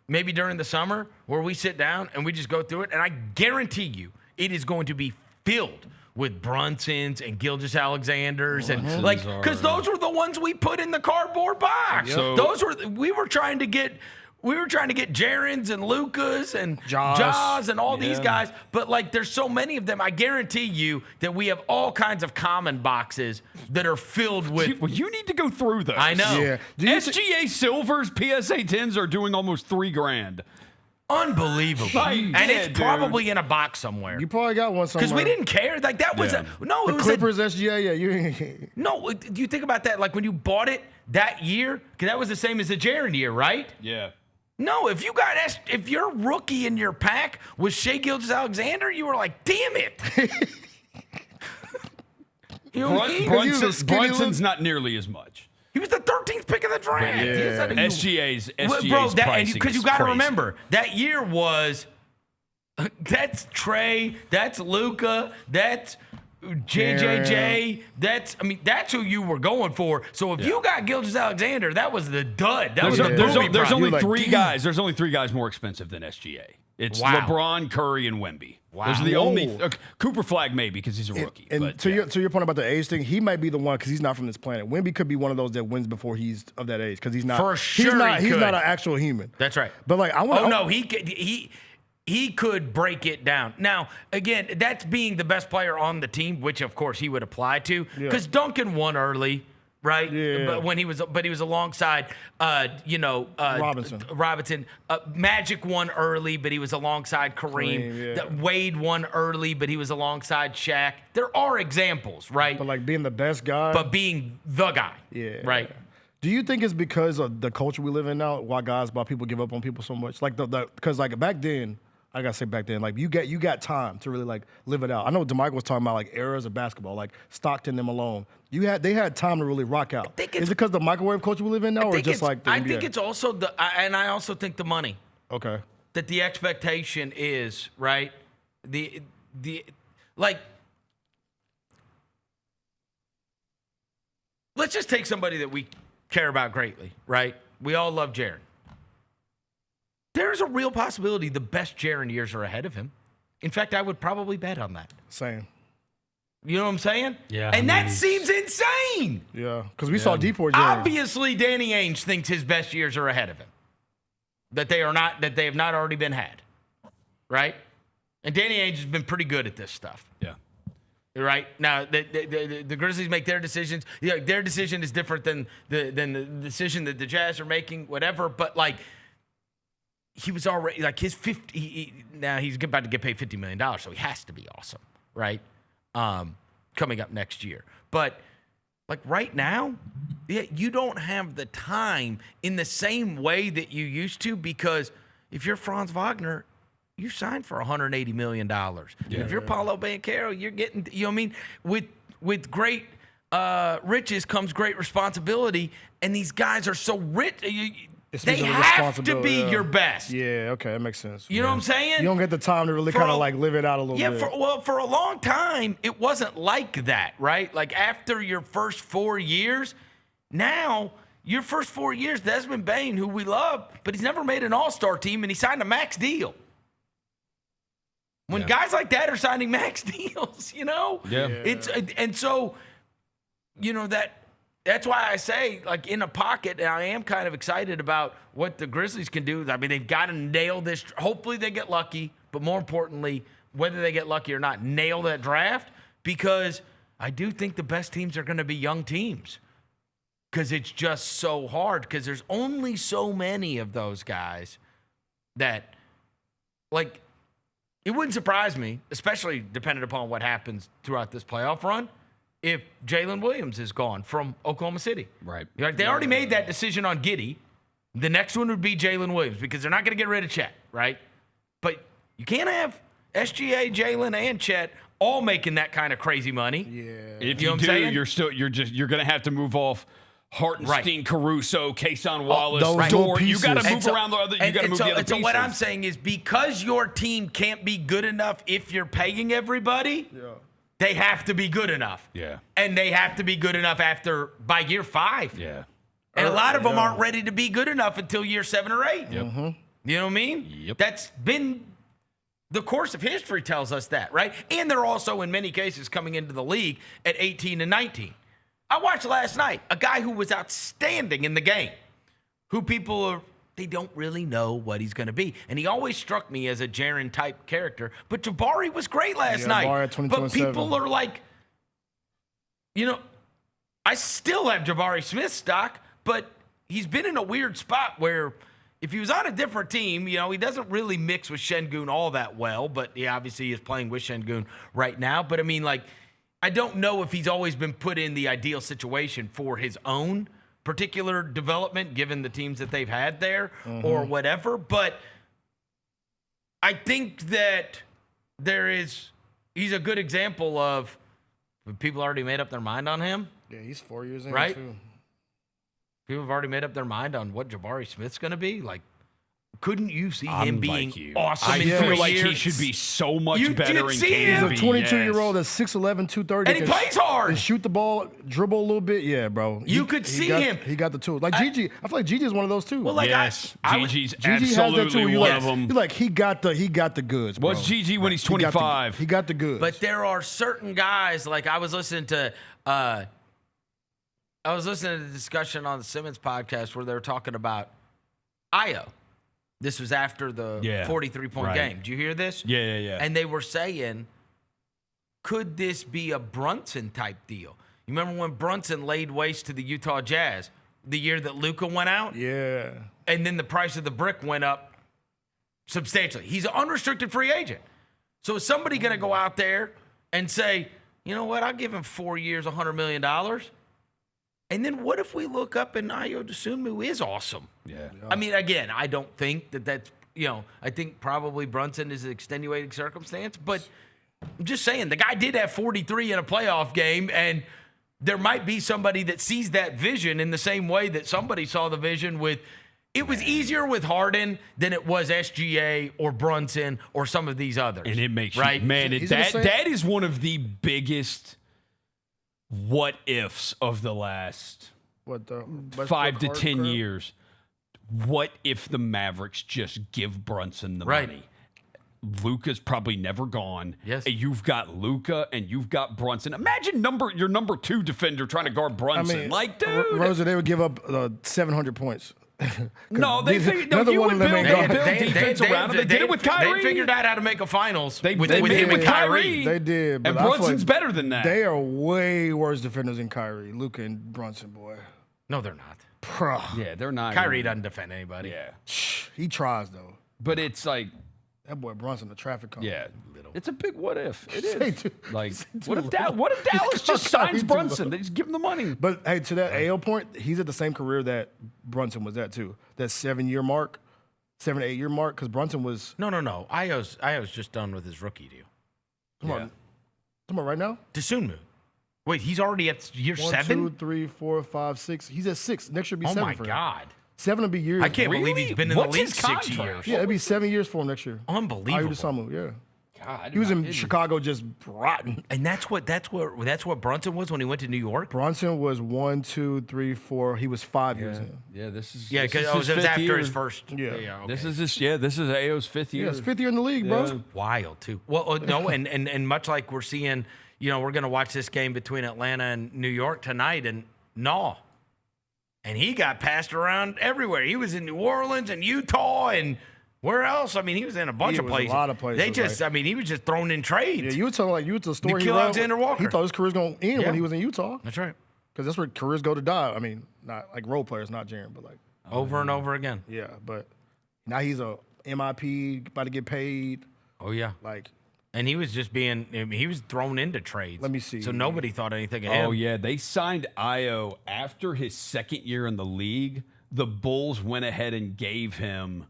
maybe during the summer where we sit down and we just go through it. And I guarantee you it is going to be filled with Brunsons and Gilgeous-Alexanders because those were the ones we put in the cardboard box. Yep. We were trying to get Jarens and Lucas and Jaws and all these guys. But there's so many of them. I guarantee you that we have all kinds of common boxes that are filled with. Well, you need to go through those. I know. Yeah. SGA Silvers, PSA 10s are doing almost $3,000. Unbelievable. And it's probably in a box somewhere. You probably got one somewhere. Because we didn't care. That was the Clippers SGA, No, do you think about that? When you bought it that year, because that was the same as the Jaren year, right? Yeah. No, if your rookie in your pack was Shai Gilgeous-Alexander, you were like, damn it. You know what I mean? Brunson's not nearly as much. He was the 13th pick of the draft. Yeah. SGA's pricing because you got to remember that year was that's Trey, that's Luka, that's JJJ. That's who you were going for. So if you got Gilgeous-Alexander, that was the dud. There's only three guys. There's only three guys more expensive than SGA. It's LeBron, Curry, and Wemby. Wow. Those are the only Cooper Flag maybe because he's a rookie. And to your point about the age thing, he might be the one because he's not from this planet. Wemby could be one of those that wins before he's of that age because he's not. For sure, he's not an actual human. That's right. But he could break it down. Now, again, that's being the best player on the team, which of course he would apply to because Duncan won early. Right, yeah. But he was alongside, Robinson. Magic won early, but he was alongside Kareem. Wade won early, but he was alongside Shaq. There are examples, right? But being the best guy, but being the guy, right? Do you think it's because of the culture we live in now? Why people give up on people so much? Because back then. I gotta say back then, you got time to really live it out. I know DeMichael was talking about eras of basketball, Stockton and Malone. They had time to really rock out. Is it because the microwave culture we live in now, or just the NBA? I think it's also and I also think the money. Okay. That the expectation is right. Let's just take somebody that we care about greatly, right? We all love Jaren. There's a real possibility the best Jaren years are ahead of him. In fact, I would probably bet on that. Same. You know what I'm saying? Yeah. And that seems insane. Yeah, because we saw Deport Jaren. Obviously, Danny Ainge thinks his best years are ahead of him. That they have not already been had. Right? And Danny Ainge has been pretty good at this stuff. Yeah. Right? Now, the Grizzlies make their decisions. Their decision is different than the decision that the Jazz are making, whatever. But, he was already his 50. Now he's about to get paid $50 million, so he has to be awesome, right? Coming up next year, but right now, you don't have the time in the same way that you used to because if you're Franz Wagner, you signed for $180 million. If you're Paolo Banchero, you're getting. You know what I mean? With great riches comes great responsibility, and these guys are so rich. They have to be your best. Yeah, okay, that makes sense. You know what I'm saying? You don't get the time to really kind of live it out a little bit. Yeah, for a long time, it wasn't like that, right? After your first 4 years, now your first 4 years, Desmond Bane, who we love, but he's never made an all-star team, and he signed a max deal. When guys like that are signing max deals, Yeah. and so, that that's why I say, like, in a pocket, and I am kind of excited about what the Grizzlies can do. I mean, they've got to nail this. Hopefully they get lucky, but more importantly, whether they get lucky or not, nail that draft, because I do think the best teams are going to be young teams, because it's just so hard, because there's only so many of those guys that, like, it wouldn't surprise me, especially depending upon what happens throughout this playoff run, if Jaylon Williams is gone from Oklahoma City. Right. Like, they already made that decision on Giddey. The next one would be Jaylon Williams, because they're not going to get rid of Chet, right? But you can't have SGA, Jaylon, and Chet all making that kind of crazy money. Yeah. If you do, you're going to have to move off Hartenstein, Caruso, Kason Wallace, Dort. You got to move around the other. You got to move the other pieces. So what I'm saying is, because your team can't be good enough if you're paying everybody, they have to be good enough. Yeah. And they have to be good enough by year 5. Yeah. And a lot of them aren't ready to be good enough until year 7 or 8. Yep. You know what I mean? Yep. That's been the course of history tells us that, right? And they're also, in many cases, coming into the league at 18 and 19. I watched last night a guy who was outstanding in the game, who they don't really know what he's going to be. And he always struck me as a Jaren-type character. But Jabari was great last night. But people are like, I still have Jabari Smith stock, but he's been in a weird spot where if he was on a different team, he doesn't really mix with Şengün all that well. But he obviously is playing with Şengün right now. But, I mean, like, I don't know if he's always been put in the ideal situation for his own particular development, given the teams that they've had there or whatever. But I think that he's a good example of people already made up their mind on him. Yeah, he's 4 years in, right? too. People have already made up their mind on what Jabari Smith's going to be. Like, couldn't you see him being awesome in 3 years? I feel like he should be so much better in He's a 22-year-old that's 6'11", 230. And he plays hard. And shoot the ball, dribble a little bit. Yeah, bro. You could see him. He got the tools. Like Gigi. I feel like Gigi is one of those, too. Well, like Gigi's absolutely one of them. Like, he got the goods, bro. What's Gigi when he's 25? He got the goods. But there are certain guys, like I was listening to the discussion on the Simmons podcast where they were talking about Ayo. This was after the 43-point game. Did you hear this? Yeah. And they were saying, could this be a Brunson-type deal? You remember when Brunson laid waste to the Utah Jazz the year that Luka went out? Yeah. And then the price of the brick went up substantially. He's an unrestricted free agent. So is somebody going to go out there and say, you know what, I'll give him 4 years, $100 million? And then what if we look up and Ayo Dosunmu is awesome? Yeah. I mean, again, I don't think that's, I think probably Brunson is an extenuating circumstance, but I'm just saying the guy did have 43 in a playoff game, and there might be somebody that sees that vision in the same way that somebody saw the vision with. It was easier with Harden than it was SGA or Brunson or some of these others. And it makes right? that is one of the biggest what ifs of the last 5 to 10 years. What if the Mavericks just give Brunson the money? Luka's probably never gone. Yes. And you've got Luka and you've got Brunson. Imagine your number 2 defender trying to guard Brunson. Dude. Rosa, they would give up 700 points. No, you would build defense around him. They did it with Kyrie. They figured out how to make a finals with him and Kyrie. They did. But and Brunson's better than that. They are way worse defenders than Kyrie. Luka and Brunson, boy. No, they're not. Yeah, they're not. Kyrie doesn't defend anybody. Yeah. He tries, though. But it's like, that boy Brunson, the traffic cone. Yeah. It's a big what if. It is. Like, what if Dallas just signs Brunson? They just give him the money. But, hey, to that AO point, he's at the same career that Brunson was at, too. That 7-year mark, 7 to 8 year mark, because Brunson was. No. Ayo's just done with his rookie deal. Come on, right now? Dosunmu. Wait, he's already at year 7? 1, 2, 3, 4, 5, 6. He's at 6. Next year will be 7 for him. Oh, my God. 7 will be years. I can't believe he's been in the league 6 years. Yeah, it'll be 7 years for him next year. Unbelievable. Dosunmu, yeah. God, he was in Chicago just rotten. And that's what Brunson was when he went to New York? Brunson was 1, 2, 3, 4. He was 5 years in. Yeah, this is because it was after his first. Yeah. Okay. This is Ayo's 5th year. Yeah, it's 5th year in the league, bro. Wild too. Well, no, and much like we're seeing, we're going to watch this game between Atlanta and New York tonight, and No. And he got passed around everywhere. He was in New Orleans and Utah and where else? I mean, he was in a bunch of places. A lot of places. They just, I mean, he was just thrown in trades. Yeah, you were telling the story. Nikhil Alexander Walker. He thought his career's going to end when he was in Utah. That's right. Because that's where careers go to die. I mean, not like role players, not Jaren, but like over and over again. Yeah, but now he's a MIP, about to get paid. Oh yeah, and he was just he was thrown into trades. Let me see. So nobody thought anything of him. Oh yeah, they signed Io after his second year in the league. The Bulls went ahead and gave him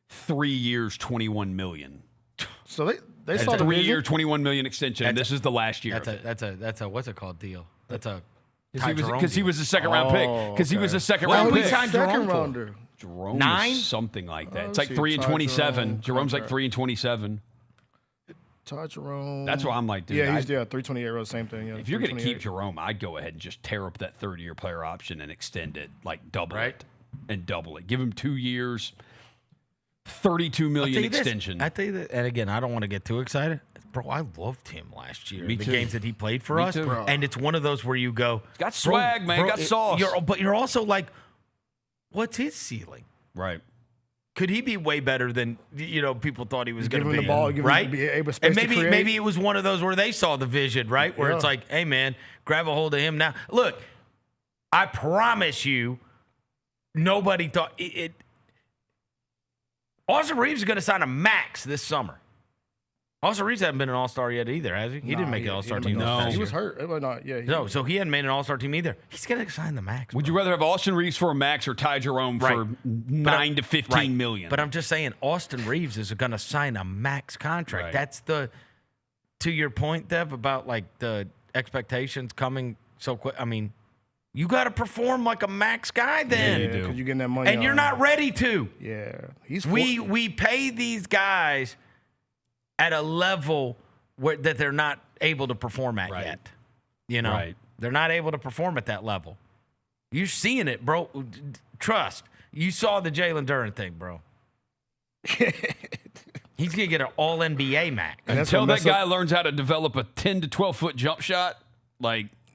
3 years, $21 million. So they saw a 3 year, $21 million extension, and this is the last year. That's a what's it called deal? That's a because he was a second round pick. Because he was a second round pick. Second rounder. Jerome 9? something like that. It's like 3 and 27. Jerome's like 3 and 27. Todd Jerome. That's why I'm like, dude. Yeah, he's 328. Same thing. Yeah, if you're going to keep Jerome, I'd go ahead and just tear up that third-year player option and extend it, like double it and double it. Give him 2 years, $32 million extension. I tell you that, and again, I don't want to get too excited. Bro, I loved him last year. Me the too. games that he played for us. Too. And it's one of those where you go, he's got swag, man. Got sauce. But you're also like, what's his ceiling? Right. Could he be way better than people thought he was going to be? Give him the ball, right? Be able and maybe it was one of those where they saw the vision, right? Where it's like, hey man, grab a hold of him now. Look, I promise you, nobody thought it. Austin Reeves is going to sign a max this summer. Austin Reeves hasn't been an All-Star yet either, has he? He didn't make an All-Star team. No, he was hurt. So he hadn't made an All-Star team either. He's going to sign the max. Would you rather have Austin Reeves for a max or Ty Jerome for 9 to 15 million? But I'm just saying, Austin Reeves is going to sign a max contract. Right. That's to your point, Dev, about like the expectations coming so quick. I mean, you got to perform like a max guy then. Yeah, because you're getting that money. And you're not ready to. Yeah. We pay these guys at a level that they're not able to perform at yet. They're not able to perform at that level. You're seeing it, bro. Trust. You saw the Jaylon Duren thing, bro. He's going to get an all-NBA max. Until that guy learns how to develop a 10 to 12-foot jump shot,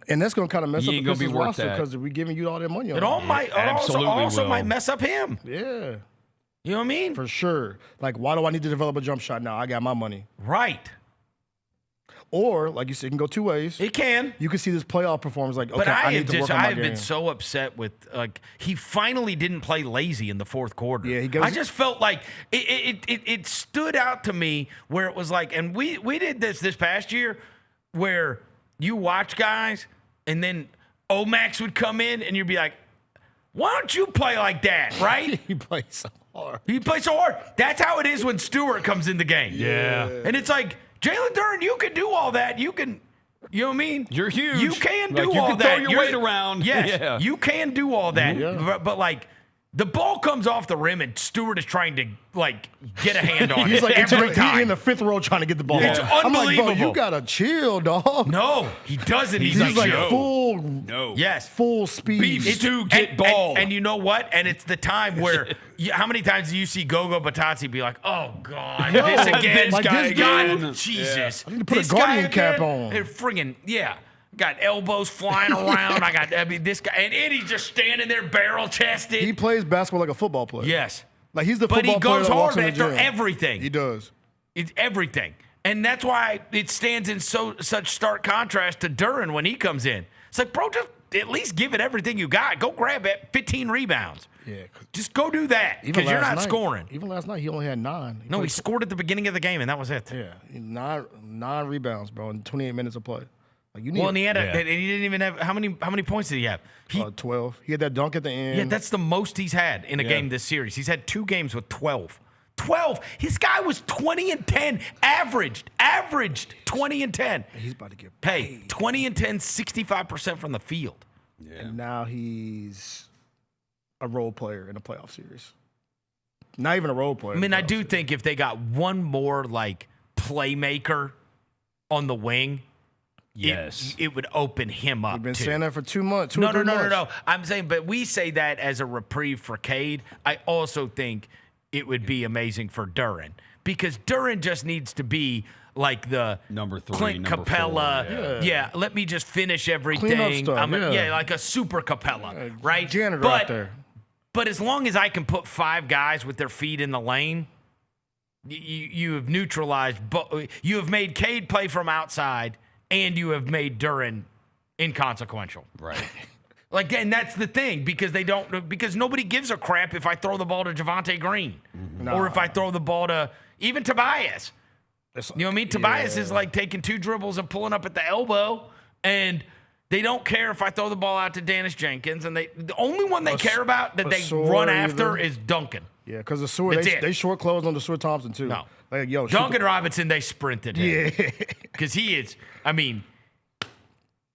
and that's going to kind of mess up the Pistons roster that. because we're giving you all that money. It also might mess up him. Yeah. You know what I mean? For sure. Like, why do I need to develop a jump shot now? I got my money. Right. Or, like you said, it can go two ways. It can. You can see this playoff performance like, okay, but I need to work on my game. I've been so upset with, he finally didn't play lazy in the fourth quarter. Yeah, I just felt like it stood out to me where it was like, and we did this past year where you watch guys and then Omax would come in and you'd be like, why don't you play like that, right? He plays so hard. He plays so hard. That's how it is when Stewart comes in the game. Yeah. And it's like, Jaylon Duren, you can do all that. You can, you know what I mean? You're huge. You can do all that. You can throw your weight around. Yes, you can do all that. Yeah. But like, the ball comes off the rim and Stewart is trying to get a hand on He's it like every time. He's in the fifth row trying to get the ball. It's I'm like, unbelievable. bro, you gotta chill, dog. No, he doesn't. He's like no. full. No. Yes. Full speed. Beef stew, get ball. And you know what? And it's the time where how many times do you see Gogo Batazzi be like, "Oh God, this again, Like guy this again, dude? Jesus, I need to put a this Guardian guy cap again?" on. And friggin' got elbows flying around. This guy, and Eddie's just standing there barrel chested. He plays basketball like a football player. Yes, like he's the but football he player goes that walks hard in the after gym. everything. He does. It's everything. And that's why it stands in such stark contrast to Duren when he comes in. It's like, bro, just at least give it everything you got. Go grab it, 15 rebounds. Yeah. Just go do that because you're not scoring. Even last night, he only had 9. He scored at the beginning of the game, and that was it. Yeah, 9 rebounds, bro, in 28 minutes of play. Like you need. Well, and he didn't even have how many points did he have? 12. He had that dunk at the end. Yeah, that's the most he's had in a game this series. He's had 2 games with 12. 12. His guy was 20 and 10, averaged 20 and 10. He's about to get paid. Hey, 20 and 10, 65% from the field. Yeah. And now he's a role player in a playoff series. Not even a role player. I mean, I do think if they got one more like playmaker on the wing, it would open him up. We've been too. saying that for 2 months. No. I'm saying, but we say that as a reprieve for Cade. I also think it would be amazing for Duren because Duren just needs to be like the number 3, Clint number Capella. 4, yeah, let me just finish everything. Stuff, like a super Capella, right? Janitor out there. But as long as I can put 5 guys with their feet in the lane, you have neutralized. You have made Cade play from outside, and you have made Duren inconsequential. Right. Like, and that's the thing, because nobody gives a crap if I throw the ball to Javonte Green or if I throw the ball to even Tobias. You know what I mean? Tobias is like taking 2 dribbles and pulling up at the elbow, and they don't care if I throw the ball out to Dennis Jenkins, and the only one they care about that they run after is Duncan. Yeah, because the Seward, they short closed on the Seward Thompson too. No. Like, yo, Duncan Robinson, they sprinted him. Yeah. Because he is, I mean,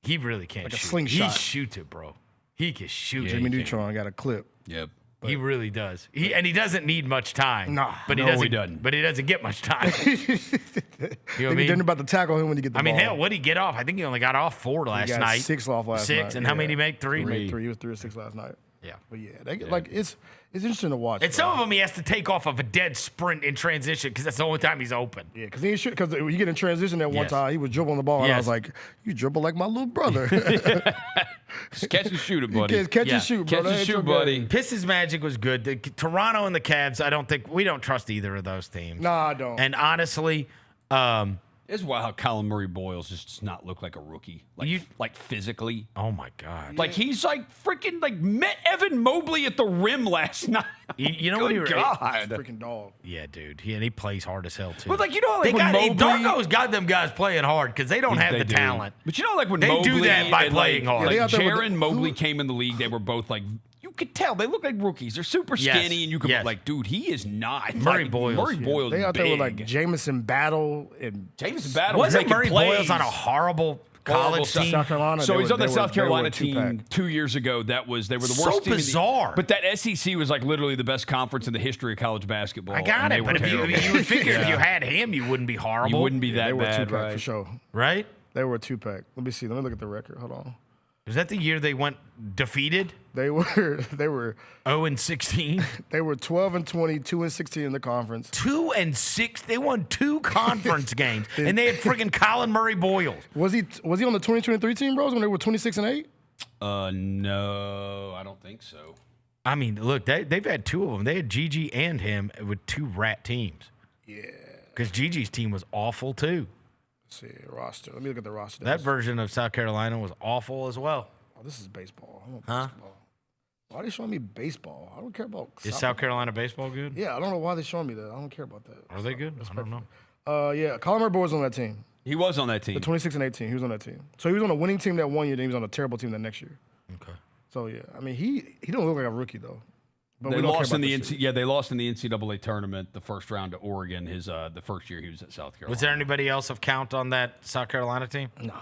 he really can't Like a shoot. slingshot. He shoots it, bro. He can shoot. Jimmy Neutron got a clip. Yep. He really does. And he doesn't need much time. Nah. But he doesn't. But he doesn't get much time. You know what I mean? They're about to tackle him when he get the ball. hell, what did he get off? I think he only got off 4 last night. 6 off last night. 6, and how many did he make? 3? He made 3. He was 3 or 6 last night. Yeah. But like it's interesting to watch. And some of them he has to take off of a dead sprint in transition because that's the only time he's open. Yeah, because he should. Because you get in transition at one time, he was dribbling the ball, and I was like, "You dribble like my little brother." Just catch and shoot it, buddy. Catch and shoot, bro. Catch and shoot, buddy. Pistons Magic was good. The Toronto and the Cavs, we don't trust either of those teams. No, I don't. And honestly, it's wild how Colin Murray Boyles just does not look like a rookie. Like physically. Oh my God. Like he's like freaking met Evan Mobley at the rim last night. You know what he God. Freaking dog. Yeah, dude. He plays hard as hell too. But like when Darko's got them guys playing hard because they don't have the talent. But you know, like when they Mobley do that by playing hard. Like Jaron Mobley came in the league, they were both like. You could tell they look like rookies. They're super skinny, and you could be like, dude, he is not. Murray like, Boyles. Murray Boyles. They out big. there with like Jamison Battle and Jamison Battle. Wasn't Murray Boyles on a horrible college team? South Carolina. So he's on the South Carolina team 2 years ago. They were the worst so team. Bizarre. But that SEC was like literally the best conference in the history of college basketball. I got it. But you would figure if you had him, you wouldn't be horrible. You wouldn't be that they bad, were 2-pack right? for sure. Right? They were a 2-pack. Let me see. Let me look at the record. Hold on. Was that the year they went defeated? They were 0-16. They were 12-20, 2-16 in the conference. 2-6. They won 2 conference games, and they had freaking Colin Murray Boyles. Was he on the 2023 team, bros, when they were 26-8? No, I don't think so. I mean, look, they've had 2 of them. They had Gigi and him with 2 rat teams. Yeah. Because Gigi's team was awful too. Let's see roster. Let me look at the roster. That version of South Carolina was awful as well. Oh, this is baseball. I want basketball. Why are they showing me baseball? I don't care about. Is South Carolina baseball good? Yeah, I don't know why they're showing me that. I don't care about that. Are they good? I don't know. Yeah, Colin Murray was on that team. He was on that team. The 26-8 team. He was on that team. So he was on a winning team that 1 year. Then he was on a terrible team that next year. Okay. So yeah, I mean he don't look like a rookie though. But they lost in the they lost in the NCAA tournament the first round to Oregon. The first year he was at South Carolina. Was there anybody else of count on that South Carolina team? No.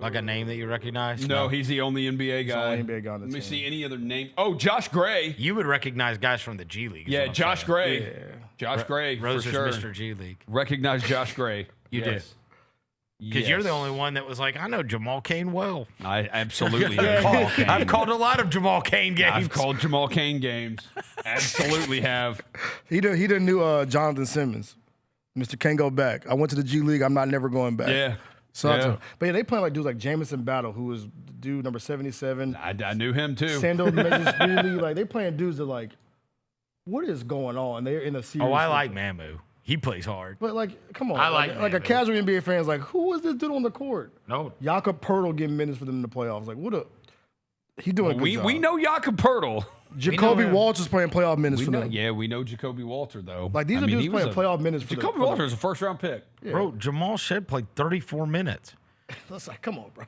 Like a name that you recognize? No, he's the only NBA guy. He's the only NBA guy on the Let me team. see any other name. Oh, Josh Gray. You would recognize guys from the G League. Yeah, Josh Gray. Yeah. Josh Gray, Roser's for sure. Mr. G League. Recognize Josh Gray. You did. Because you're the only one that was like, I know Jamal Cain well. I absolutely know. I've called a lot of Jamal Cain games. I've called Jamal Cain games. Absolutely have. He done knew Jonathan Simmons. Mr. Can't go back. I went to the G League. I'm not never going back. Yeah. So but yeah, they playing like dudes like Jamison Battle, who was dude number 77. I knew him too. Sandal Measures really like they playing dudes that like, what is going on? They're in a series. Oh, I like Mamu. He plays hard. But like, come on. I like a casual NBA fan is like, who is this dude on the court? No. Jakob Poeltl getting minutes for them in the playoffs. Like, what a he doing a good job. We know Jakob Poeltl. Jacoby Walter's playing playoff minutes for them. Yeah, we know Jacoby Walter though. Like these are dudes playing playoff minutes for Jacoby Walter is a first round pick. Yeah. Bro, Jamal Shed played 34 minutes. That's like, come on, bro.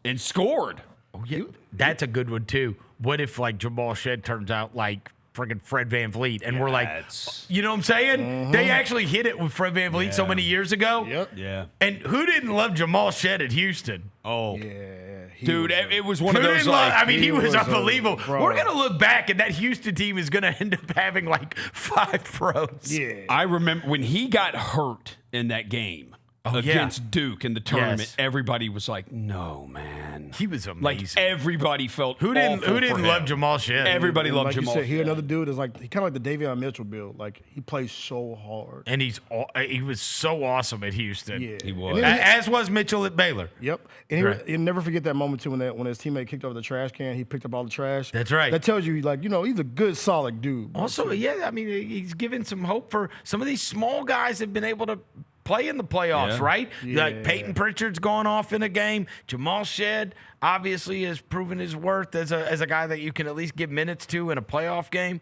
And scored. Oh, yeah. That's a good one too. What if like Jamal Shed turns out like friggin' Fred VanVleet, and we're like, you know what I'm saying? They actually hit it with Fred VanVleet so many years ago. Yep. Yeah. And who didn't love Jamal Shed at Houston? Oh. Yeah. Dude, it was one of those he was unbelievable. We're going to look back, and that Houston team is going to end up having like 5 pros. Yeah. I remember when he got hurt in that game against Duke in the tournament, everybody was like, no, man. He was amazing. Like everybody felt Who didn't love Jamal Shead? Everybody loved like Jamal. You said, he another dude is like he kind of like the Davion Mitchell build. Like he plays so hard, and he was so awesome at Houston. Yeah, he was. As was Mitchell at Baylor. Yep, and he'll never forget that moment too when his teammate kicked over the trash can. He picked up all the trash. That's right. That tells you like he's a good solid dude. Also, yeah, I mean he's given some hope for some of these small guys have been able to play in the playoffs, right? Yeah. Like Peyton Pritchard's gone off in a game. Jamal Shead obviously has proven his worth as a guy that you can at least give minutes to in a playoff game.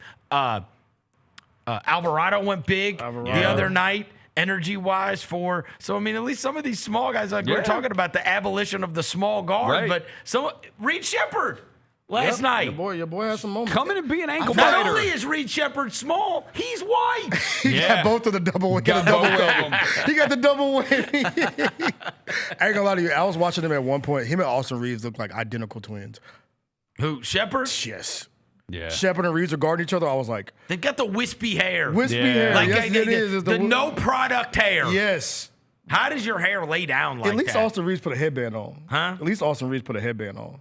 Alvarado went big the other night, energy-wise so I mean, at least some of these small guys, like we're talking about the abolition of the small guard, but Reed Shepherd. Last night. Your boy has some moments. Coming and be an ankle Not biter. only is Reed Shepherd small, he's white. He got both of the double win. He got the double win. I ain't gonna lie to you. I was watching him at one point. Him and Austin Reeves look like identical twins. Who, Shepherd? Yes. Yeah. Shepherd and Reeves are guarding each other. I was like, they've got the wispy hair. Wispy hair. Like yes, it is. The no product hair. Yes. How does your hair lay down like that? At least Austin Reeves put a headband on. Huh? At least Austin Reeves put a headband on.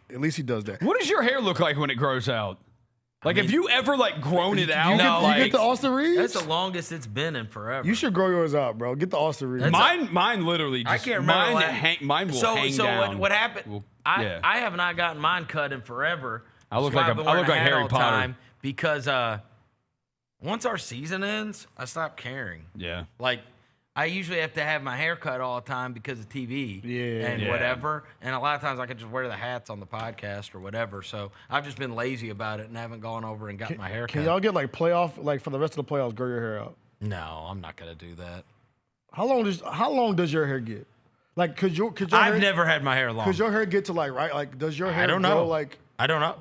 At least he does that. What does your hair look like when it grows out? Like, have you ever grown it out? You get the Austin Reeves? That's the longest it's been in forever. You should grow yours out, bro. Get the Austin Reeves. Mine literally just. I can't remember. Mine will hang down. What happened? I have not gotten mine cut in forever. I look like Harry Potter because once our season ends, I stop caring. Yeah. Like I usually have to have my hair cut all the time because of TV and whatever. And a lot of times I could just wear the hats on the podcast or whatever. So I've just been lazy about it and haven't gone over and got my hair cut. Can y'all get playoff, for the rest of the playoffs, grow your hair out? No, I'm not going to do that. How long does your hair get? Could your I've never had my hair long. Could your hair get to does your hair grow I don't know.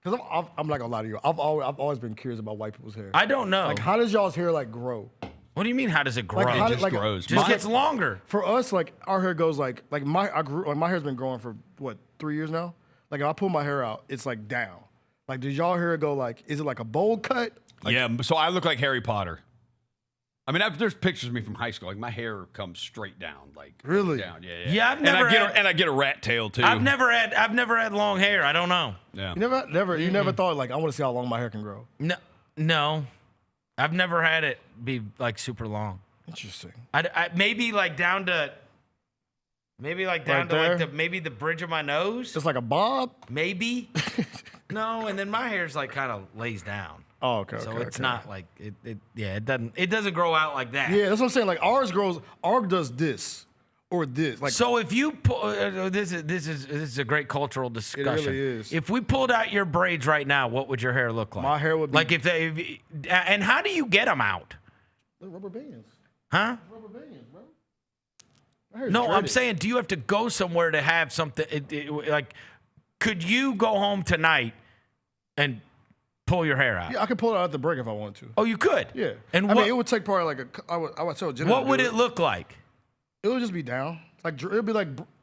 Because I'm not gonna lie to you. I've always been curious about white people's hair. I don't know. How does y'all's hair grow? What do you mean? How does it grow? It just grows. Just gets longer. For us, our hair goes my hair's been growing for 3 years now. If I pull my hair out, it's down. Does y'all hair go is it a bowl cut? So I look like Harry Potter. I mean, there's pictures of me from high school. My hair comes straight down, really down. Yeah. Yeah, I've never I get a rat tail too. I've never had long hair. I don't know. Yeah. You never thought I want to see how long my hair can grow. No. I've never had it be super long. Interesting. I maybe down to maybe the bridge of my nose. Just like a bob? Maybe. No, and then my hair's kind of lays down. Oh, okay. So it's not it doesn't grow out like that. Yeah, that's what I'm saying. Ours does this or this. So if you this is a great cultural discussion. It really is. If we pulled out your braids right now, what would your hair look like? My hair would be and how do you get them out? Rubber bands. Huh? Rubber bands, bro. No, dreaded. I'm saying, do you have to go somewhere to have something? Could you go home tonight and pull your hair out? Yeah, I could pull it out at the break if I wanted to. Oh, you could? Yeah. And I mean, it would take probably I would tell Jena. What would it look like? It would just be down. It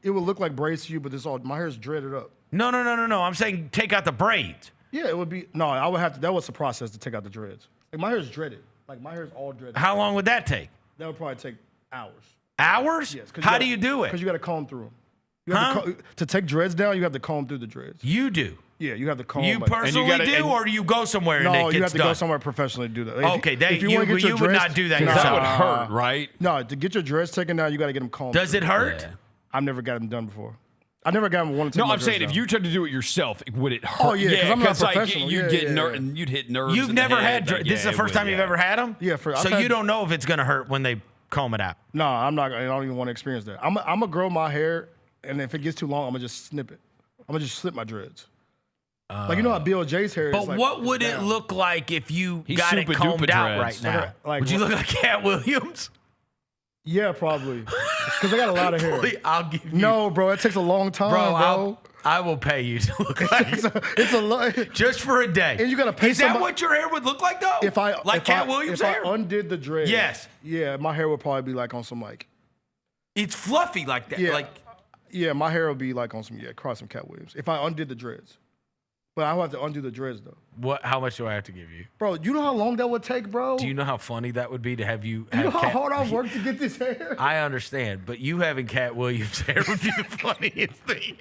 would look like braids to you, but my hair's dreaded up. No. I'm saying take out the braids. Yeah, it would be. No, I would have to. That was the process to take out the dreads. My hair's dreaded. My hair's all dreaded. How long would that take? That would probably take hours. Hours? Yes. How do you do it? Because you got to comb through them. To take dreads down, you have to comb through the dreads. You do? Yeah, you have to comb. You personally or do you go somewhere and it gets done? No, you have to go somewhere professionally to do that. Okay, you would not do that yourself. That would hurt, right? No, to get your dreads taken down, you got to get them combed. Does it hurt? Yeah. I've never got them done before. I never got them one to. No, I'm saying if you tried to do it yourself, would it hurt? Oh yeah, because I'm not professional. You'd get you'd hit nerves. You've never had. This is the first time you've ever had them. Yeah, so you don't know if it's gonna hurt when they comb it out. No, I'm not. I don't even want to experience that. I'm gonna grow my hair, and if it gets too long, I'm gonna just snip it. I'm gonna just slip my dreads. You know how Bill J's hair is. But what would it look like if you got it combed out right now? Would you look like Cat Williams? Yeah, probably. Because I got a lot of hair. I'll give you. No, bro, it takes a long time, bro. I will pay you to look like it's a lot. Just for a day. And you got to pay Is that what your hair would look like, though? Cat Williams' hair? If I undid the dreads. Yes. Yeah, my hair would probably be on some It's fluffy like that. Yeah. Yeah, my hair would be on some, cross some Cat Williams. If I undid the dreads. But I'll have to undo the dreads, though. What? How much do I have to give you? Bro, you know how long that would take, bro? Do you know how funny that would be to have you? You know how hard I worked to get this hair? I understand, but you having Cat Williams hair would be the funniest thing.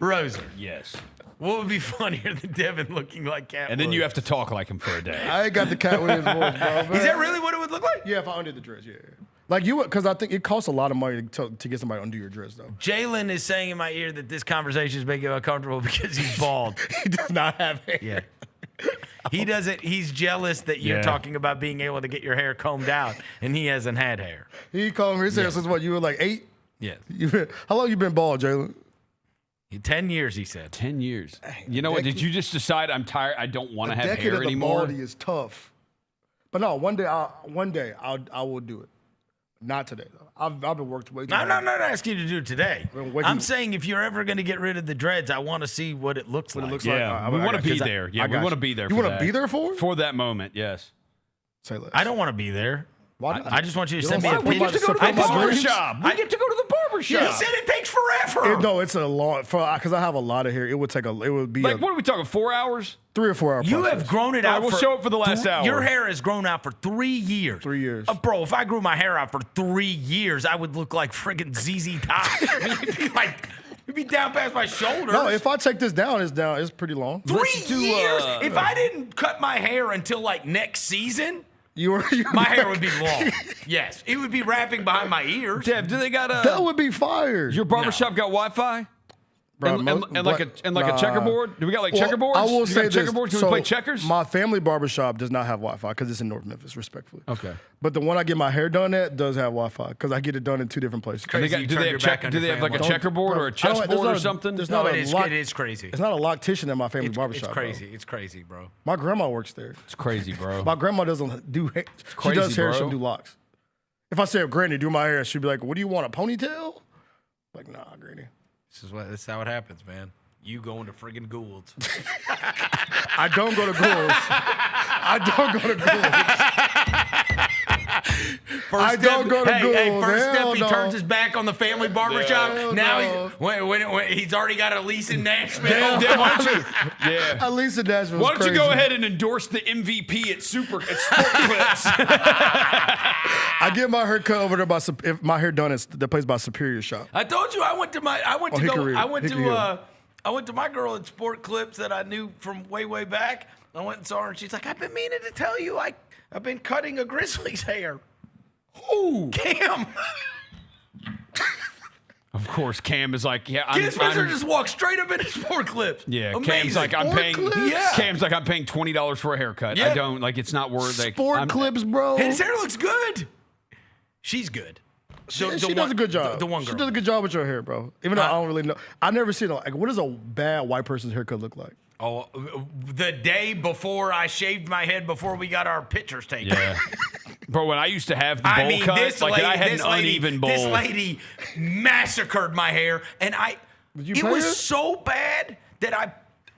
Roser. Yes. What would be funnier than Devin looking like Cat And then Williams? you have to talk like him for a day. I ain't got the Cat Williams voice, bro. Man. Is that really what it would look like? Yeah, if I undid the dreads, yeah. Like you would, because I think it costs a lot of money to get somebody to undo your dreads, though. Jaylon is saying in my ear that this conversation is making him uncomfortable because he's bald. He does not have hair. Yeah. He doesn't. He's jealous that you're talking about being able to get your hair combed out, and he hasn't had hair. He called me. He said, since what, you were like 8? Yes. How long you been bald, Jaylon? 10 years, he said. 10 years. You know what? Did you just decide I'm tired? I don't want to have hair anymore? Baldy is tough. But no, one day I will do it. Not today, though. I've been working way too hard. I'm not asking you to do it today. I'm saying if you're ever going to get rid of the dreads, I want to see what it looks like. Yeah, we want to be there. Yeah, we want to be there. You want to be there for it? For that moment, yes. Say less. I don't want to be there. Why not? I just want you to send me a We get to go to the barbershop. We get to go to the barbershop. You said it takes forever. No, it's a long, because I have a lot of hair. It would be like, what are we talking, 4 hours? 3 or 4 hours. You have grown it out. We'll show up for the last hour. Your hair has grown out for 3 years. 3 years. Bro, if I grew my hair out for 3 years, I would look like friggin' ZZ Top. It'd be down past my shoulders. No, if I take this down, it's down. It's pretty long. 3 years? If I didn't cut my hair until like next season, my hair would be long. Yes, it would be wrapping behind my ears. Dev, do they got that would be fire. Your barbershop got Wi-Fi? Bro, and like a checkerboard? Do we got like checkerboards? I will say this. Checkerboards? Can we play checkers? My family barbershop does not have Wi-Fi because it's in North Memphis, respectfully. Okay. But the one I get my hair done at does have Wi-Fi because I get it done in 2 different places. Do they have like a checkerboard or a chessboard or something? It is crazy. It's not a loctician at my family barbershop. It's crazy. It's crazy, bro. My grandma works there. It's crazy, bro. My grandma doesn't do hair. She does hair, she'll do locks. If I say, Granny, do my hair, she'd be like, what do you want, a ponytail? Like, nah, Granny. This is how it happens, man. You going to friggin' Gould's. I don't go to Gould's. I don't go to Gould's. First step, he turns his back on the family barbershop. Now he's already got a lease in Nashville. Why don't you? Yeah. A lease in Nashville. Why don't you go ahead and endorse the MVP at Sport Clips? I get my hair cut over there if my hair done at the place by Superior Shop. I told you I went to my girl at Sport Clips that I knew from way back. I went and saw her, and she's like, I've been meaning to tell you, I've been cutting a Grizzlies hair. Who? Cam. Of course, Cam is like, yeah. Cam Spencer just walked straight up into Sport Clips. Yeah, amazing. Cam's like, I'm paying. Yeah. Cam's like, I'm paying $20 for a haircut. Yeah. I don't like. It's not worth it. Sport Clips, bro. His hair looks good. She's good. She does a good job. The one girl. She does a good job with your hair, bro. Even though I don't really know. I've never seen like what does a bad white person's haircut look like? Oh, the day before I shaved my head before we got our pictures taken. Yeah. Bro, when I used to have the bowl cut, I had an uneven bowl. This lady massacred my hair, and it was so bad that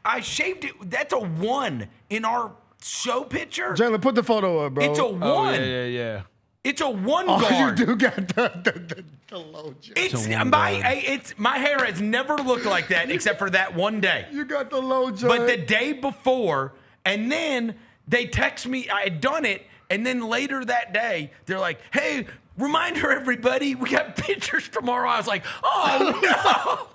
I shaved it. That's a 1 in our show picture. Jaylon, put the photo up, bro. It's a 1. Oh, yeah. It's a 1 guard. Oh, you do got the low joint. My hair has never looked like that except for that one day. You got the low joint. But the day before, and then they text me, I had done it, and then later that day, they're like, hey, reminder everybody, we got pictures tomorrow. I was like, oh no.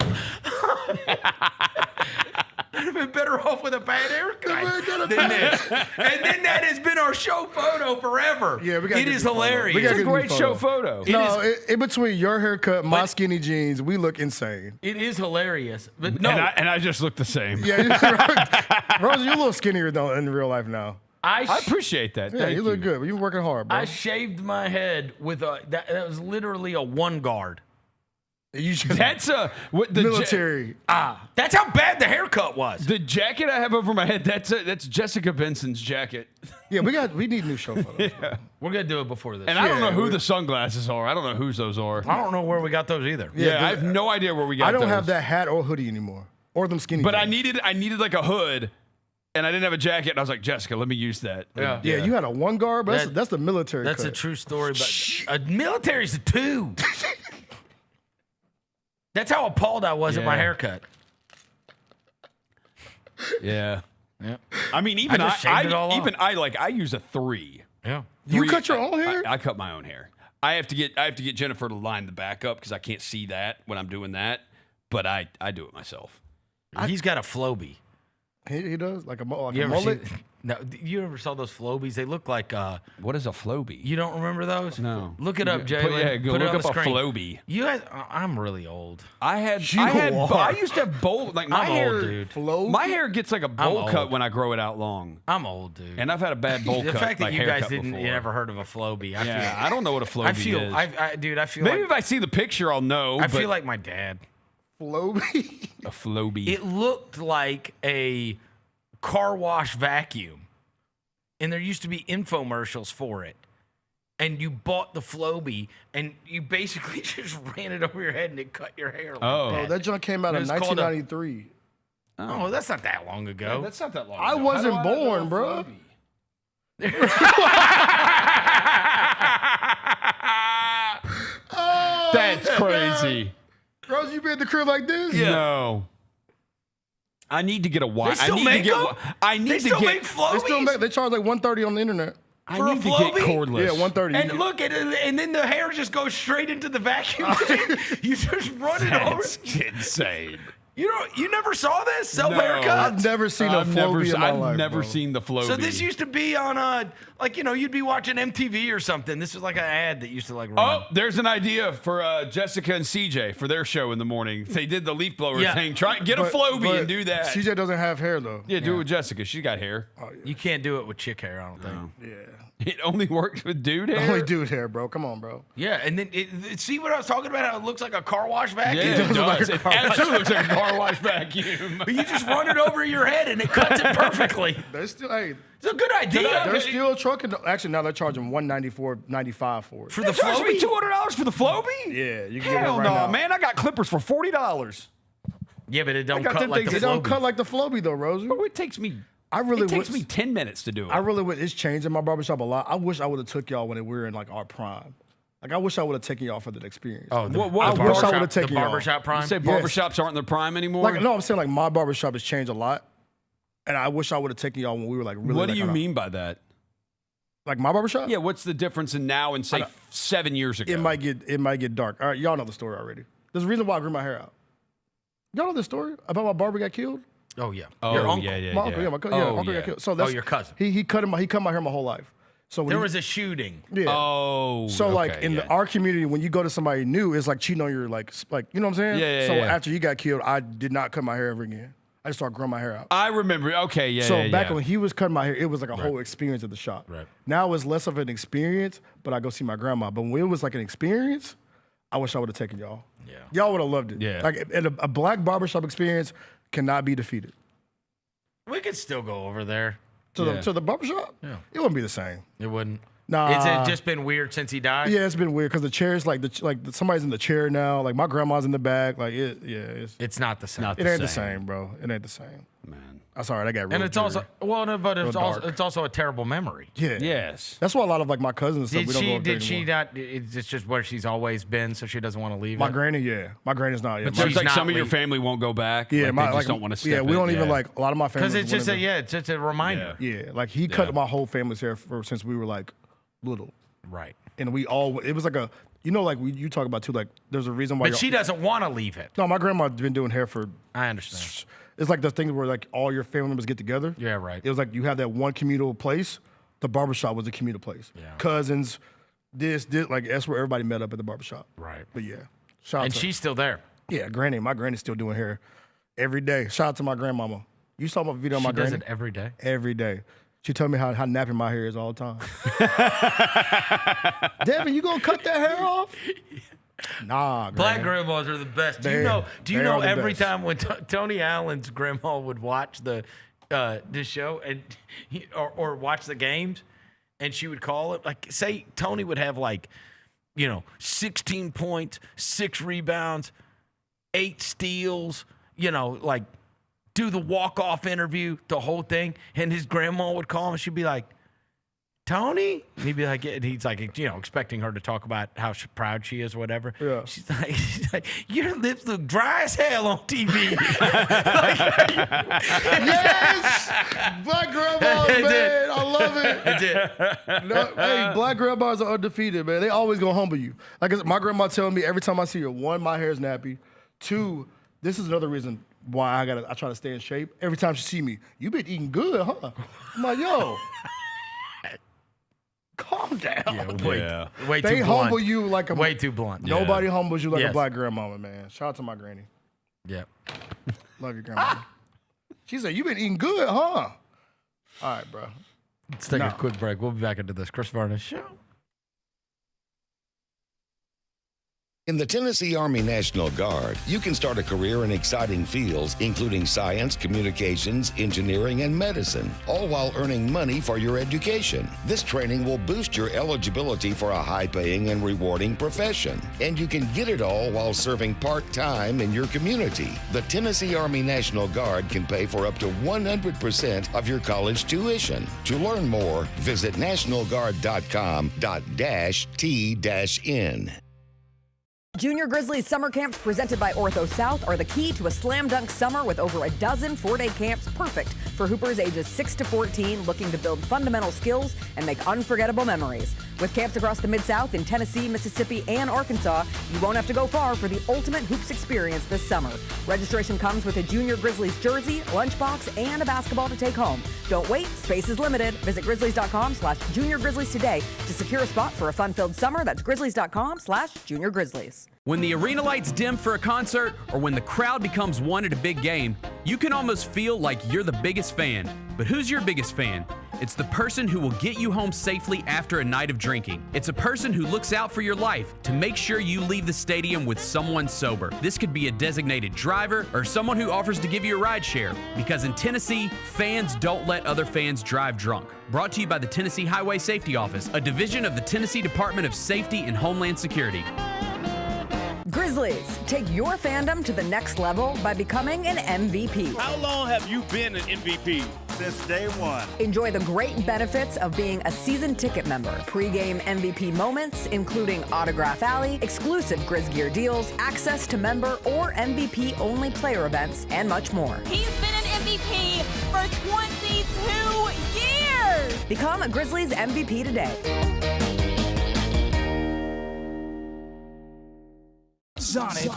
I'd have been better off with a bad haircut than this. And then that has been our show photo forever. Yeah, we got it is hilarious. It's a great show photo. In between your haircut, my skinny jeans, we look insane. It is hilarious. But no. And I just look the same. Yeah, Rose, you're a little skinnier though in real life now. I appreciate that. Yeah, you look good, but you're working hard, bro. I shaved my head with that was literally a 1 guard. That's the military. That's how bad the haircut was. The jacket I have over my head, that's Jessica Benson's jacket. Yeah, we need new show photos. Yeah. We're gonna do it before this. And I don't know who the sunglasses are. I don't know whose those are. I don't know where we got those either. Yeah, I have no idea where we got those. I don't have that hat or hoodie anymore, or them skinny. But jeans. I needed like a hood, and I didn't have a jacket. And I was like, Jessica, let me use that. Yeah, you had a 1 guard, but that's the military. That's cut. a true story. But a military's a 2. That's how appalled I was at my haircut. Yeah. Yeah. I mean, even I just shaved it all off. I use a 3. Yeah. You cut your own hair? I cut my own hair. I have to get Jennifer to line the back up because I can't see that when I'm doing that. But I do it myself. He's got a Flowbee. He does like a mullet. No, you ever saw those Flobies? They look like what is a Flowbee? You don't remember those? No. Look it up, Jaylon. Go Put it look on up the a screen. Flowbee. You guys, I'm really old. I used to have bowl like my I'm hair. old, dude. My hair gets like a bowl cut old. when I grow it out long. I'm old, dude. And I've had a bad bowl the cut. fact that like you guys haircut didn't before. you never heard of a Flowbee. I don't know what a Flowbee is. I feel maybe like if I see the picture, I'll know. I feel like my dad. Flowbee. A Flowbee. It looked like a car wash vacuum. And there used to be infomercials for it. And you bought the Flowbee, and you basically just ran it over your head, and it cut your hair. Like that junk came out in 1993. Oh, that's not that long ago. Yeah, that's not that long I ago. wasn't born, bro. That's crazy. Rose, you been at the crib like this? Yeah. No. I need to get a watch. They still make them? I need They to still get. make Flobies? They still make. They charge like $130 on the internet. I For a need to get Flowbee? cordless. Yeah, $130. And look, and then the hair just goes straight into the vacuum. You just run it over. That's insane. You never saw this self No. haircuts? I've never seen a Flowbee in my life. I've never bro. seen the Flowbee. So this used to be on you'd be watching MTV or something. This was like an ad that used to run. Oh, there's an idea for Jessica and CJ for their show in the morning. They did the leaf blower thing. Get a Flowbee and do that. CJ doesn't have hair though. Yeah, do it with Jessica. She's got hair. Oh, yeah. You can't do it with chick hair, I don't think. Yeah. It only works with dude hair. Only dude hair, bro. Come on, bro. Yeah, and then see what I was talking about? How it looks like a car wash vacuum. Yeah, it does. It absolutely looks like a car wash vacuum. But you just run it over your head and it cuts it perfectly. They're still, hey, It's a good idea. they're still trucking. Actually, now they're charging $194.95 for it. For the They charged me Flowbee? $200 for the Flowbee? Yeah, you can get Hell one no, right now. man! I got clippers for $40. Yeah, but it don't I got cut them like things the It don't Flowbee. cut like the Flowbee though, Rosie. Oh, it takes me. I really It takes would- me 10 minutes to do it. I really would. It's changed in my barbershop a lot. I wish I would have took y'all when we were in like our prime. Like I wish I would have taken y'all for that experience. Oh, the, What- the I wish I barbershop, would've taken the y'all. barbershop prime? You say barbershops aren't in their prime anymore? Like no, I'm saying like my barbershop has changed a lot, and I wish I would have taken y'all when we were like really. What do like, you on a- mean by that? Like my barbershop? Yeah, what's the difference in now and say 7 years ago? It might get dark. All right, y'all know the story already. There's a reason why I grew my hair out. Y'all know the story about my barber got killed? Oh, yeah. Oh, Your uncle. yeah. My uncle, my uncle got killed. So that's your cousin. He cut my hair my whole life. So when There he- was a shooting. yeah. Oh, So like okay, in our community, when you go to somebody new, it's like cheating on your like you know what I'm saying? Yeah, So yeah. after you got killed, I did not cut my hair ever again. I just started growing my hair out. I remember. Okay, yeah. So yeah, back yeah. when he was cutting my hair, it was like a whole experience at the shop. Right. Now it's less of an experience, but I go see my grandma. But when it was like an experience, I wish I would have taken y'all. Yeah. Y'all would have loved it. Yeah. Like and a black barbershop experience cannot be defeated. We could still go over there. To the barbershop? Yeah. It wouldn't be the same. It wouldn't. Nah. Is it just been weird since he died? Yeah, it's been weird because the chairs, somebody's in the chair now. Like my grandma's in the back. Like It's not the same. it ain't the same, bro. It ain't the same. Man. I'm sorry, I got real And it's also but it's Real also dark. it's also a terrible memory. yeah. Yes. That's why a lot of like my cousins and stuff. Did we don't go she? up there Did she anymore. not? It's just where she's always been, so she doesn't want to leave. My it? granny, yeah. My granny's not. Yeah, But my- There's she's like not some of your leaving. family won't go back. yeah, like, my they just don't want to step Yeah, we don't in. even like a lot of my family. Because it's just it's just a reminder. yeah. Like he cut my whole family's hair since we were like little, Right. and we all. It was like a like you talk about too. Like there's a reason why. But she doesn't want to leave it. No, my grandma's been doing hair for. I understand. It's like the thing where like all your family members get together. Yeah, right. It was like you have that one communal place. The barbershop was a communal place. Yeah. Cousins, this, like that's where everybody met up at the barbershop. Right. But yeah, shout out And to she's still there. my granny's still doing hair every day. Shout out to my grandmama. You saw my video on She my does granny it every day. every day. She told me how nappy my hair is all the time. Devin, you gonna cut that hair off? Nah, Black granny. grandmas are the best. Do They- you know? Do you they know are the every best. time when Tony Allen's grandma would watch this show and or watch the games, and she would call it like say Tony would have 16 points, 6 rebounds, 8 steals, like do the walk-off interview, the whole thing, and his grandma would call him and she'd be like, Tony? And he'd be like, and he's like, expecting her to talk about how proud she is or whatever. Yeah. She's like, your lips look dry as hell on TV. Yes! Black grandmas, man. I love it. That's it. Hey, black grandmas are undefeated, man. They always gonna humble you. Like my grandma telling me every time I see her, 1, my hair's nappy. 2, this is another reason why I try to stay in shape. Every time she see me, you been eating good, huh? I'm like, yo. Calm down. Yeah, way too They blunt. humble you like a way too blunt. Nobody humbles you like a black grandmama, man. Shout out to my granny. Yep. Love your grandma. She said, "You been eating good, huh?" All right, bro. Let's take a quick break. We'll be back into this Chris Vernon show. In the Tennessee Army National Guard, you can start a career in exciting fields, including science, communications, engineering, and medicine, all while earning money for your education. This training will boost your eligibility for a high-paying and rewarding profession, and you can get it all while serving part-time in your community. The Tennessee Army National Guard can pay for up to 100% of your college tuition. To learn more, visit nationalguard.com/T-N. Junior Grizzlies summer camps presented by Ortho South are the key to a slam dunk summer with over a dozen 4-day camps perfect for hoopers ages 6 to 14 looking to build fundamental skills and make unforgettable memories. With camps across the Mid-South in Tennessee, Mississippi, and Arkansas, you won't have to go far for the ultimate hoops experience this summer. Registration comes with a Junior Grizzlies jersey, lunchbox, and a basketball to take home. Don't wait, space is limited. Visit grizzlies.com/Junior Grizzlies today to secure a spot for a fun-filled summer. That's grizzlies.com/Junior Grizzlies. When the arena lights dim for a concert or when the crowd becomes one at a big game, you can almost feel like you're the biggest fan. But who's your biggest fan? It's the person who will get you home safely after a night of drinking. It's a person who looks out for your life to make sure you leave the stadium with someone sober. This could be a designated driver or someone who offers to give you a ride share. Because in Tennessee, fans don't let other fans drive drunk. Brought to you by the Tennessee Highway Safety Office, a division of the Tennessee Department of Safety and Homeland Security. Grizzlies, take your fandom to the next level by becoming an MVP. How long have you been an MVP? Since day one. Enjoy the great benefits of being a season ticket member. Pre-game MVP moments, including Autograph Alley, exclusive Grizz Gear deals, access to member or MVP-only player events, and much more. He's been an MVP for 22 years! Become a Grizzlies MVP today. Sonic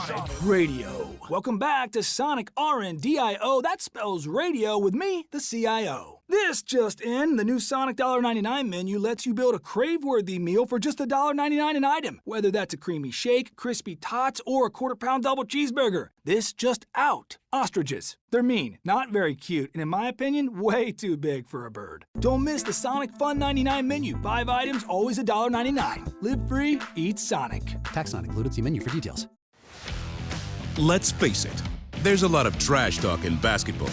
Radio. Welcome back to Sonic RNDIO. That spells radio with me, the CIO. This just in, the new Sonic $1.99 menu lets you build a crave-worthy meal for just $1.99 an item. Whether that's a creamy shake, crispy tots, or a quarter-pound double cheeseburger. This just out. Ostriches. They're mean, not very cute, and in my opinion, way too big for a bird. Don't miss the Sonic Fun 99 menu. 5 items, always $1.99. Live free, eat Sonic. Tax not included. See menu for details. Let's face it, there's a lot of trash talk in basketball.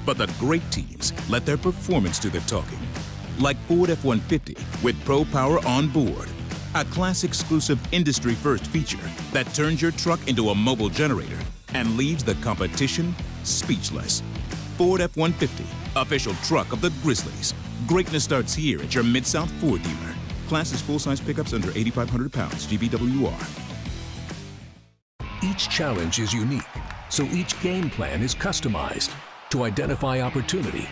But the great teams let their performance do the talking. Like Ford F-150 with Pro Power on board. A class-exclusive industry-first feature that turns your truck into a mobile generator and leaves the competition speechless. Ford F-150, official truck of the Grizzlies. Greatness starts here at your Mid-South Ford dealer. Class is full-size pickups under 8,500 pounds, GBWR. Each challenge is unique, so each game plan is customized to identify opportunity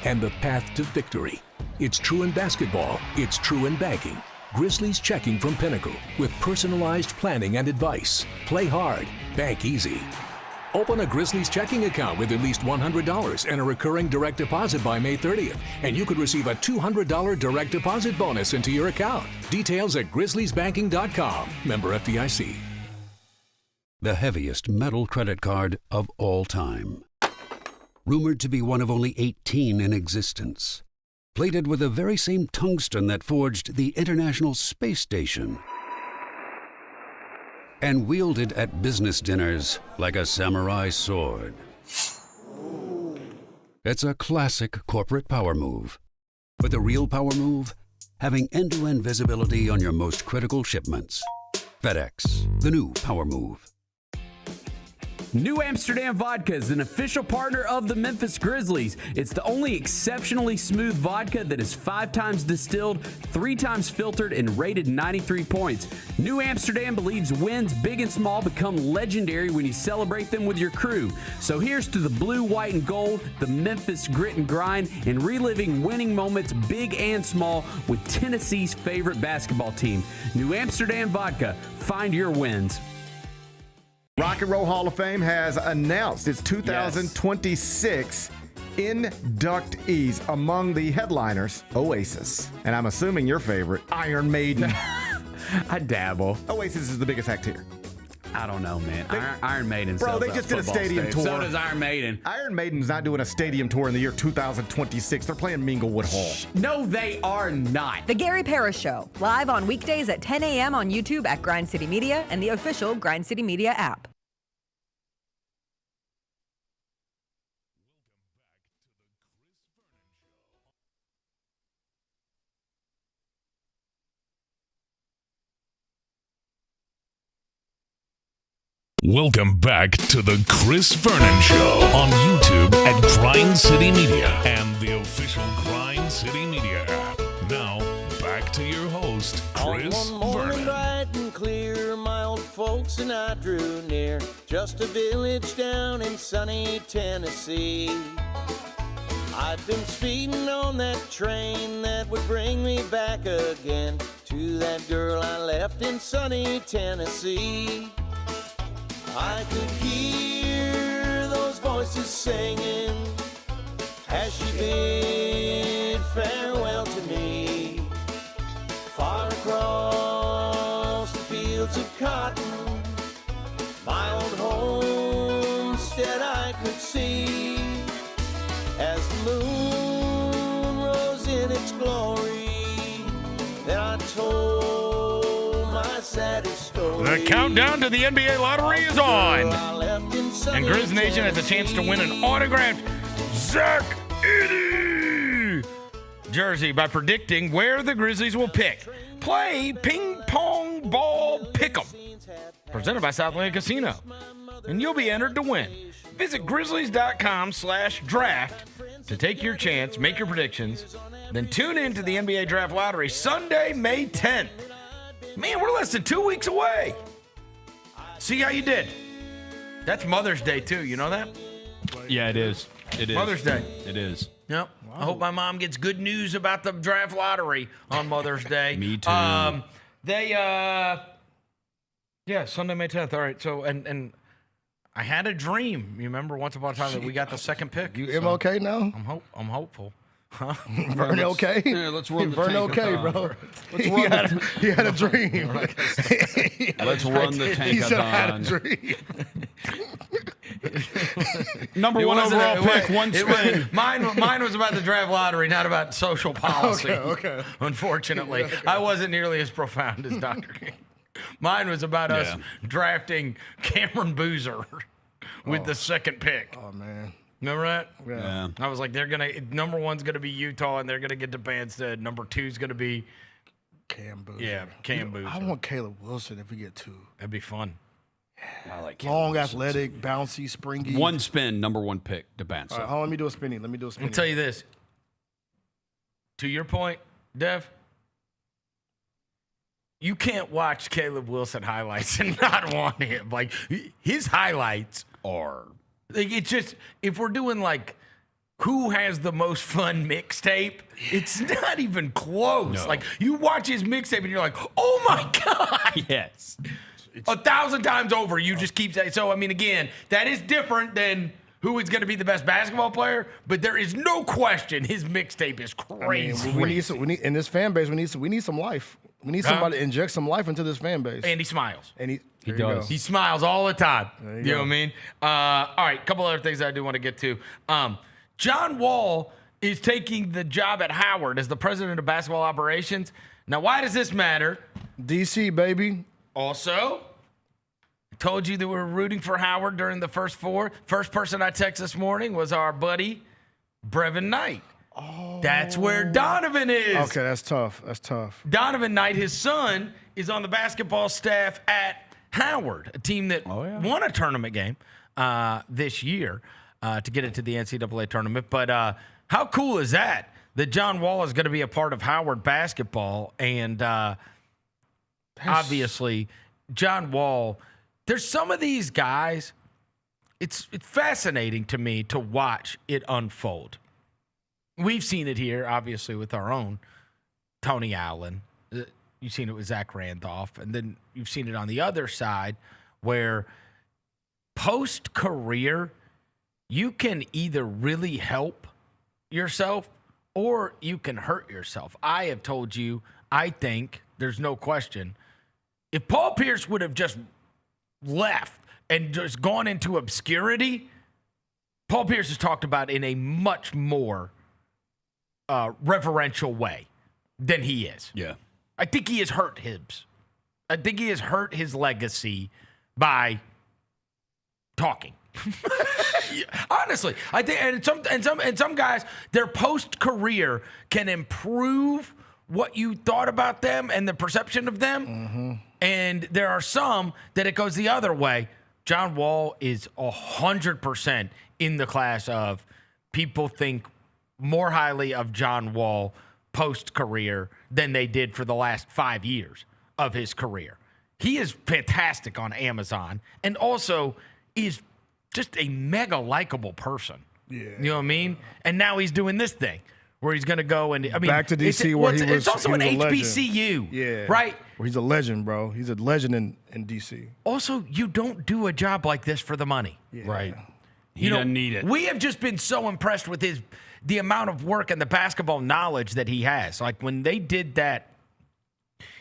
and the path to victory. It's true in basketball, it's true in banking. Grizzlies Checking from Pinnacle with personalized planning and advice. Play hard, bank easy. Open a Grizzlies checking account with at least $100 and a recurring direct deposit by May 30th, and you could receive a $200 direct deposit bonus into your account. Details at grizzliesbanking.com. Member FDIC. The heaviest metal credit card of all time. Rumored to be one of only 18 in existence. Plated with the very same tungsten that forged the International Space Station. And wielded at business dinners like a samurai sword. It's a classic corporate power move. But the real power move? Having end-to-end visibility on your most critical shipments. FedEx, the new power move. New Amsterdam Vodka is an official partner of the Memphis Grizzlies. It's the only exceptionally smooth vodka that is 5 times distilled, 3 times filtered, and rated 93 points. New Amsterdam believes wins big and small become legendary when you celebrate them with your crew. So here's to the blue, white, and gold, the Memphis grit and grind, and reliving winning moments big and small with Tennessee's favorite basketball team. New Amsterdam Vodka. Find your wins. Rock and Roll Hall of Fame has announced its 2026 inductees. Among the headliners, Oasis. And I'm assuming your favorite, Iron Maiden. I dabble. Oasis is the biggest act here. I don't know, man. Iron Maiden. Bro, they just did a stadium tour. So does Iron Maiden. Iron Maiden's not doing a stadium tour in the year 2026. They're playing Minglewood Hall. No, they are not. The Gary Parrish Show, live on weekdays at 10 a.m. on YouTube at Grind City Media and the official Grind City Media app. Welcome back to the Chris Vernon Show on YouTube at Grind City Media and the official Grind City Media app. Now, back to your host, Chris On one morning Vernon. bright and clear, my old folks and I drew near, just a village down in sunny Tennessee. I'd been speeding on that train that would bring me back again to that girl I left in sunny Tennessee. I could hear those voices singing as she bid farewell to me. Far across the fields of cotton, my old homestead I could see. As the moon rose in its glory, then I told my saddest story. The countdown to the NBA lottery is on. And Grizz Nation has a chance to win an autographed Zach Edey jersey by predicting where the Grizzlies will pick. Play Ping Pong Ball Pick'em, presented by Southland Casino, and you'll be entered to win. Visit grizzlies.com/draft to take your chance, make your predictions, then tune in to the NBA Draft Lottery Sunday, May 10th. Man, we're less than 2 weeks away. See how you did. That's Mother's Day, too. You know that? Yeah, it is. It is. Mother's Day. It is. Yep. Wow. I hope my mom gets good news about the draft lottery on Mother's Day. Me too. Sunday, May 10th. All right. So, and I had a dream. You remember once upon a time that we got the second pick. You okay now? I'm hopeful. Huh? Vern okay? Yeah, let's run the Vern tank okay, bro. He had a dream. Let's run the tank. He said I had a dream. Number one overall pick, one spin. Mine was about the draft lottery, not about social policy. Okay. Unfortunately, I wasn't nearly as profound as Dr. King. Mine was about us drafting Cameron Boozer with the second pick. Oh, man. Remember that? Yeah. I was like, number one's going to be Utah, and they're going to get to Banstead. Number two's going to be Cam Boozer. Yeah, Cam Boozer. I want Caleb Wilson if we get 2. That'd be fun. I like long, athletic, bouncy, springy. One spin, number one pick to Banstead. All right, let me do a spinny. I'll tell you this. To your point, Dev, you can't watch Caleb Wilson highlights and not want him. Like, his highlights are, like, it's just, if we're doing like who has the most fun mixtape, it's not even close. No. Like, you watch his mixtape and you're like, oh my God. Yes. 1,000 times over, you just keep saying. So, I mean, again, that is different than who is going to be the best basketball player, but there is no question his mixtape is crazy. I mean, we need in this fan base. We need some life. We need somebody to inject some life into this fan base. And he smiles. And he does. He smiles all the time. You know what I mean? All right, a couple other things I do want to get to. John Wall is taking the job at Howard as the president of basketball operations. Now, why does this matter? DC, baby. Also, I told you that we were rooting for Howard during the first 4. First person I texted this morning was our buddy, Brevin Knight. Oh. That's where Donovan is. Okay, that's tough. Donovan Knight, his son, is on the basketball staff at Howard, a team that won a tournament game. this year to get into the NCAA tournament. But how cool is that John Wall is going to be a part of Howard basketball? And obviously, John Wall, there's some of these guys, it's fascinating to me to watch it unfold. We've seen it here, obviously, with our own Tony Allen. You've seen it with Zach Randolph. And then you've seen it on the other side where post-career, you can either really help yourself or you can hurt yourself. I have told you, I think, there's no question, if Paul Pierce would have just left and just gone into obscurity, Paul Pierce is talked about in a much more reverential way than he is. Yeah. I think he has hurt his legacy by talking. Honestly, I think, and some guys, their post-career can improve what you thought about them and the perception of them. Mm-hmm. And there are some that it goes the other way. John Wall is 100% in the class of people think more highly of John Wall post-career than they did for the last 5 years of his career. He is fantastic on Amazon and also is just a mega likable person. Yeah. You know what I mean? And now he's doing this thing where he's going to go and, I mean, back to DC where he was. It's also he an was HBCU. Yeah. Right? Where he's a legend, bro. He's a legend in DC. Also, you don't do a job like this for the money. Yeah. Right. He doesn't need it. We have just been so impressed with the amount of work and the basketball knowledge that he has. Like when they did that,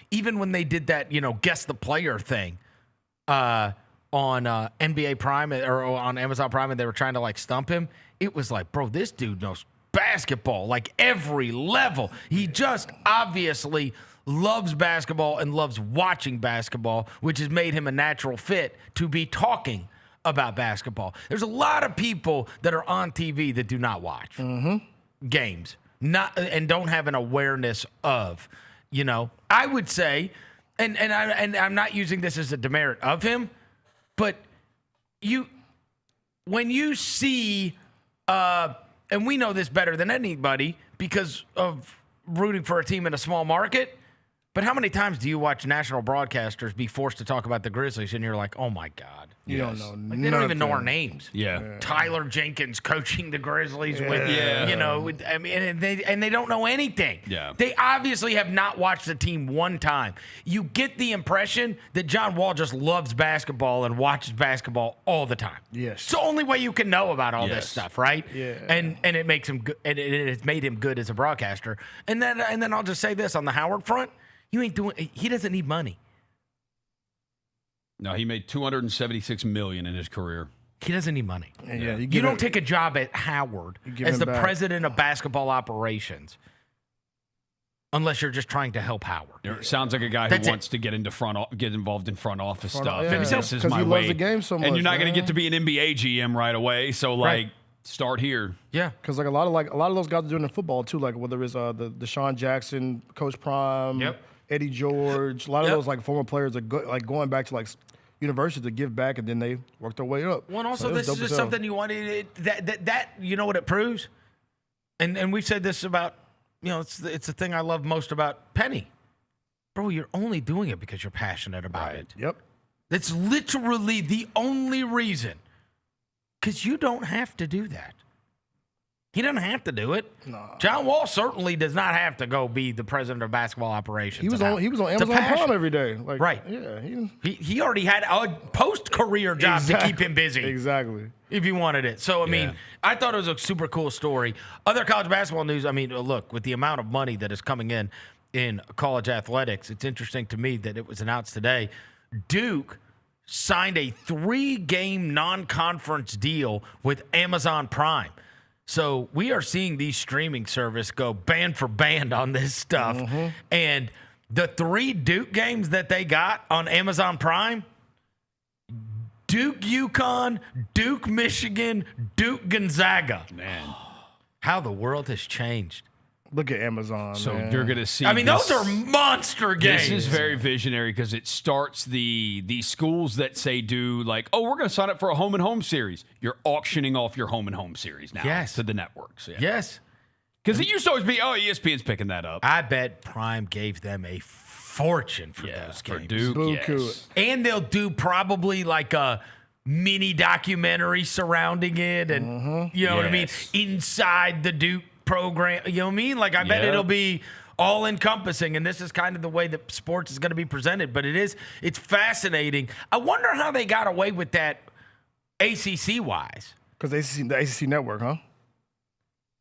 even when they did that, guess the player thing on NBA Prime or on Amazon Prime, and they were trying to like stump him. It was like, bro, this dude knows basketball, like every level. He just obviously loves basketball and loves watching basketball, which has made him a natural fit to be talking about basketball. There's a lot of people that are on TV that do not watch games, and don't have an awareness of, I would say, and I'm not using this as a demerit of him, but when you see, and we know this better than anybody because of rooting for a team in a small market, but how many times do you watch national broadcasters be forced to talk about the Grizzlies and you're like, oh my God. You don't know. Like they don't even know our names. Yeah. Tyler Jenkins coaching the Grizzlies with, I mean, and they don't know anything. Yeah. They obviously have not watched the team one time. You get the impression that John Wall just loves basketball and watches basketball all the time. Yes. It's the only way you can know about all this stuff, right? Yeah. And it makes him good, and it has made him good as a broadcaster. And then I'll just say this on the Howard front, he doesn't need money. No, he made $276 million in his career. He doesn't need money. Yeah, you don't take a job at Howard as the president of basketball operations unless you're just trying to help Howard. It sounds like a guy who wants to get involved in front office stuff. Yeah. And this is my he way. loves the game so much, and you're not going man. to get to be an NBA GM right away. So start here. Yeah, because a lot of those guys are doing in football too. Like whether it's the Deshaun Jackson, Coach Prime, Eddie George. A lot of those like former players are going back to like university to give back, and then they work their way up. Well, and also this is just something you wanted that you know what it proves, and we've said this about it's the thing I love most about Penny, bro. You're only doing it because you're passionate about it. Yep, that's literally the only reason. Because you don't have to do that. He doesn't have to do it. No. John Wall certainly does not have to go be the president of basketball operations. He was on Amazon Prime every day. Like, right. Yeah. He already had a post-career job to keep him busy. Exactly. If he wanted it. So, I mean, I thought it was a super cool story. Other college basketball news, I mean, look, with the amount of money that is coming in college athletics, it's interesting to me that it was announced today. Duke signed a 3-game non-conference deal with Amazon Prime. So we are seeing these streaming services go band for band on this stuff. Mm-hmm. And the 3 Duke games that they got on Amazon Prime, Duke UConn, Duke Michigan, Duke Gonzaga. Man. How the world has changed. Look at Amazon. So man. you're going to see. I mean, those are monster games. This is very visionary because it starts the schools that say do like, oh, we're going to sign up for a home and home series. You're auctioning off your home and home series now to the networks. Yeah. Yes. Because it used to always be, oh, ESPN's picking that up. I bet Prime gave them a fortune for those games. For Duke, yes. And they'll do probably like a mini documentary surrounding it, and you know what I mean, inside the Duke program. You know what I mean? Like I bet it'll be all encompassing, and this is kind of the way that sports is going to be presented. But it's fascinating. I wonder how they got away with that ACC wise. Because the ACC network, huh?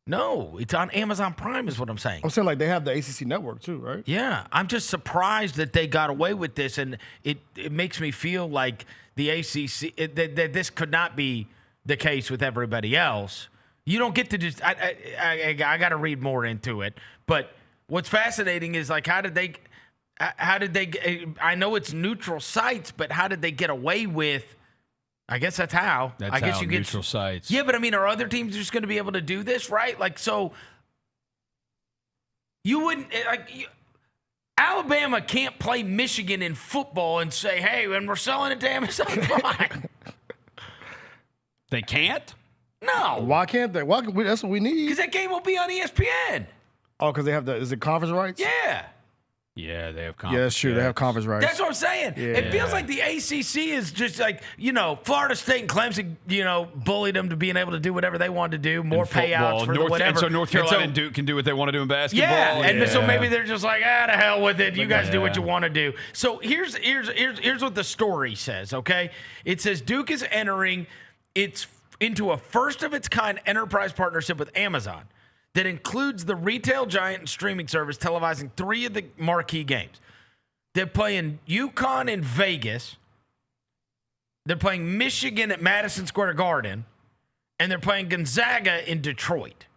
No, it's on Amazon Prime is what I'm saying. I'm saying like they have the ACC network too, right? Yeah, I'm just surprised that they got away with this, and it makes me feel like the ACC that this could not be the case with everybody else. You don't get to just I got to read more into it, but what's fascinating is like how did they I know it's neutral sites, but how did they get away with? I guess that's how. That's I guess how, you get neutral sites. Yeah, but I mean, are other teams just going to be able to do this, right? Like, so you wouldn't Alabama can't play Michigan in football and say, "Hey, when we're selling it to Amazon Prime." They can't? No. Why can't they? That's what we need. Because that game will be on ESPN. Oh, because they have is it conference rights? Yeah. Yeah, they have conference. Yeah, that's true. They have conference rights. That's what I'm saying. Yeah. It feels like the ACC is just like, Florida State and Clemson, bullied them to being able to do whatever they wanted to do, more payouts for whatever. And so North Carolina and Duke can do what they want to do in basketball. Yeah, and so maybe they're just like, to hell with it. You guys do what you want to do. So here's what the story says, okay? It says Duke is entering into a first-of-its-kind enterprise partnership with Amazon that includes the retail giant and streaming service televising 3 of the marquee games. They're playing UConn in Vegas. They're playing Michigan at Madison Square Garden. And they're playing Gonzaga in Detroit.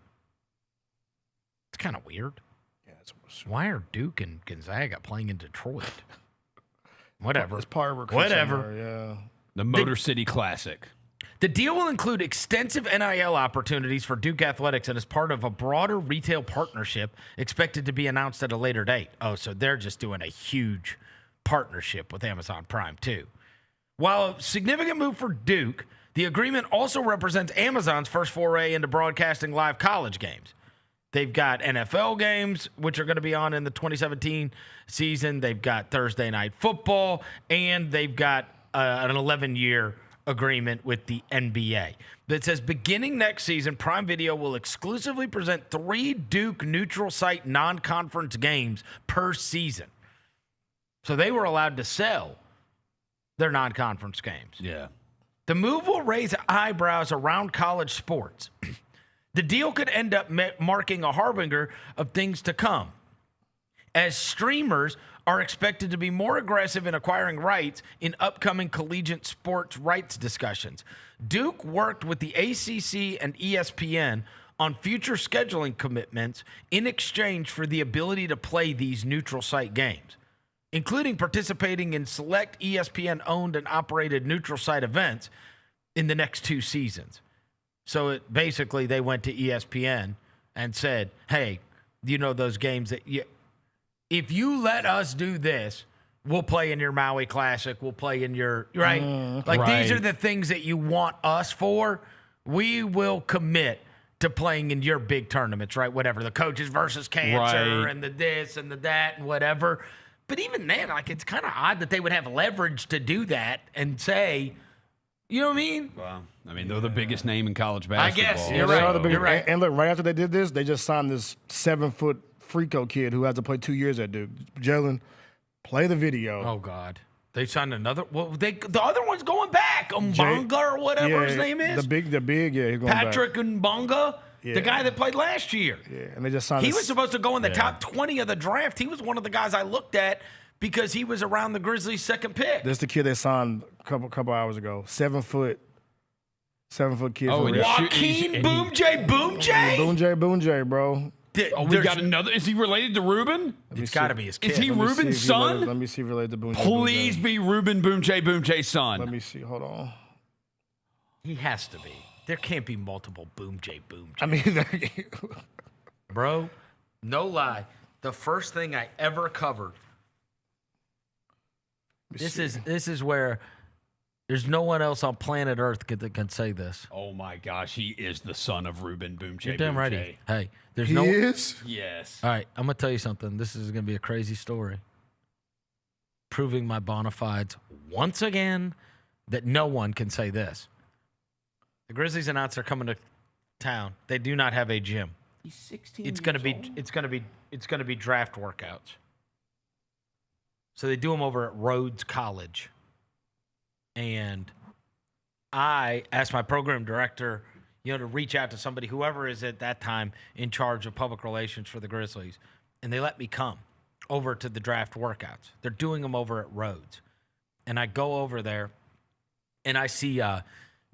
It's kind of weird. Yeah, why are Duke and Gonzaga playing in Detroit? Whatever. It's part of whatever. Yeah. The Motor City Classic. The deal will include extensive NIL opportunities for Duke Athletics and is part of a broader retail partnership expected to be announced at a later date. Oh, so they're just doing a huge partnership with Amazon Prime, too. While a significant move for Duke, the agreement also represents Amazon's first foray into broadcasting live college games. They've got NFL games, which are going to be on in the 2017 season. They've got Thursday Night Football, and they've got an 11-year agreement with the NBA that says beginning next season, Prime Video will exclusively present 3 Duke neutral site non-conference games per season. So they were allowed to sell their non-conference games. Yeah. The move will raise eyebrows around college sports. The deal could end up marking a harbinger of things to come, as streamers are expected to be more aggressive in acquiring rights in upcoming collegiate sports rights discussions. Duke worked with the ACC and ESPN on future scheduling commitments in exchange for the ability to play these neutral site games, including participating in select ESPN-owned and operated neutral site events in the next 2 seasons. So basically they went to ESPN and said, hey, those games that if you let us do this, we'll play in your Maui Classic. We'll play in your, right? These are the things that you want us for. We will commit to playing in your big tournaments, right? Whatever, the coaches versus cancer and the this and the that and whatever. But even then, it's kind of odd that they would have leverage to do that and say, you know what I mean? Well, they're the biggest name in college basketball. I guess. You're right. You're right. And look, right after they did this, they just signed this 7-foot Freako kid who has to play 2 years at Duke. Jaylon, play the video. Oh, God. They signed another. Well, the other one's going back. Mbonga or whatever his name is. The big, he's going Patrick Mbonga, the guy that played last year. Yeah, and they just signed He was supposed to go in the top 20 of the draft. He was one of the guys I looked at because he was around the Grizzlies' second pick. This is the kid they signed a couple hours ago. 7-foot kid. Oh, Joaquin Boom J, bro. We got another. Is he related to Ruben? It's got to be his kid. Is he Ruben's son? Let me see if related to Boom J. Please be Ruben Boom J's son. Let me see. Hold on. He has to be. There can't be multiple Boom J. I mean, bro, No lie. The first thing I ever covered. This is where there's no one else on planet Earth that can say this. Oh my gosh, he is the son of Ruben Boom J. You're damn right. Hey, there's He no. is? Yes. All right, I'm gonna tell you something. This is gonna be a crazy story. Proving my bona fides once again that no one can say this. The Grizzlies announced they're coming to town. They do not have a gym. He's 16. It's gonna be draft workouts. So they do them over at Rhodes College. And I asked my program director, to reach out to somebody, whoever is at that time in charge of public relations for the Grizzlies, and they let me come over to the draft workouts. They're doing them over at Rhodes. And I go over there, and I see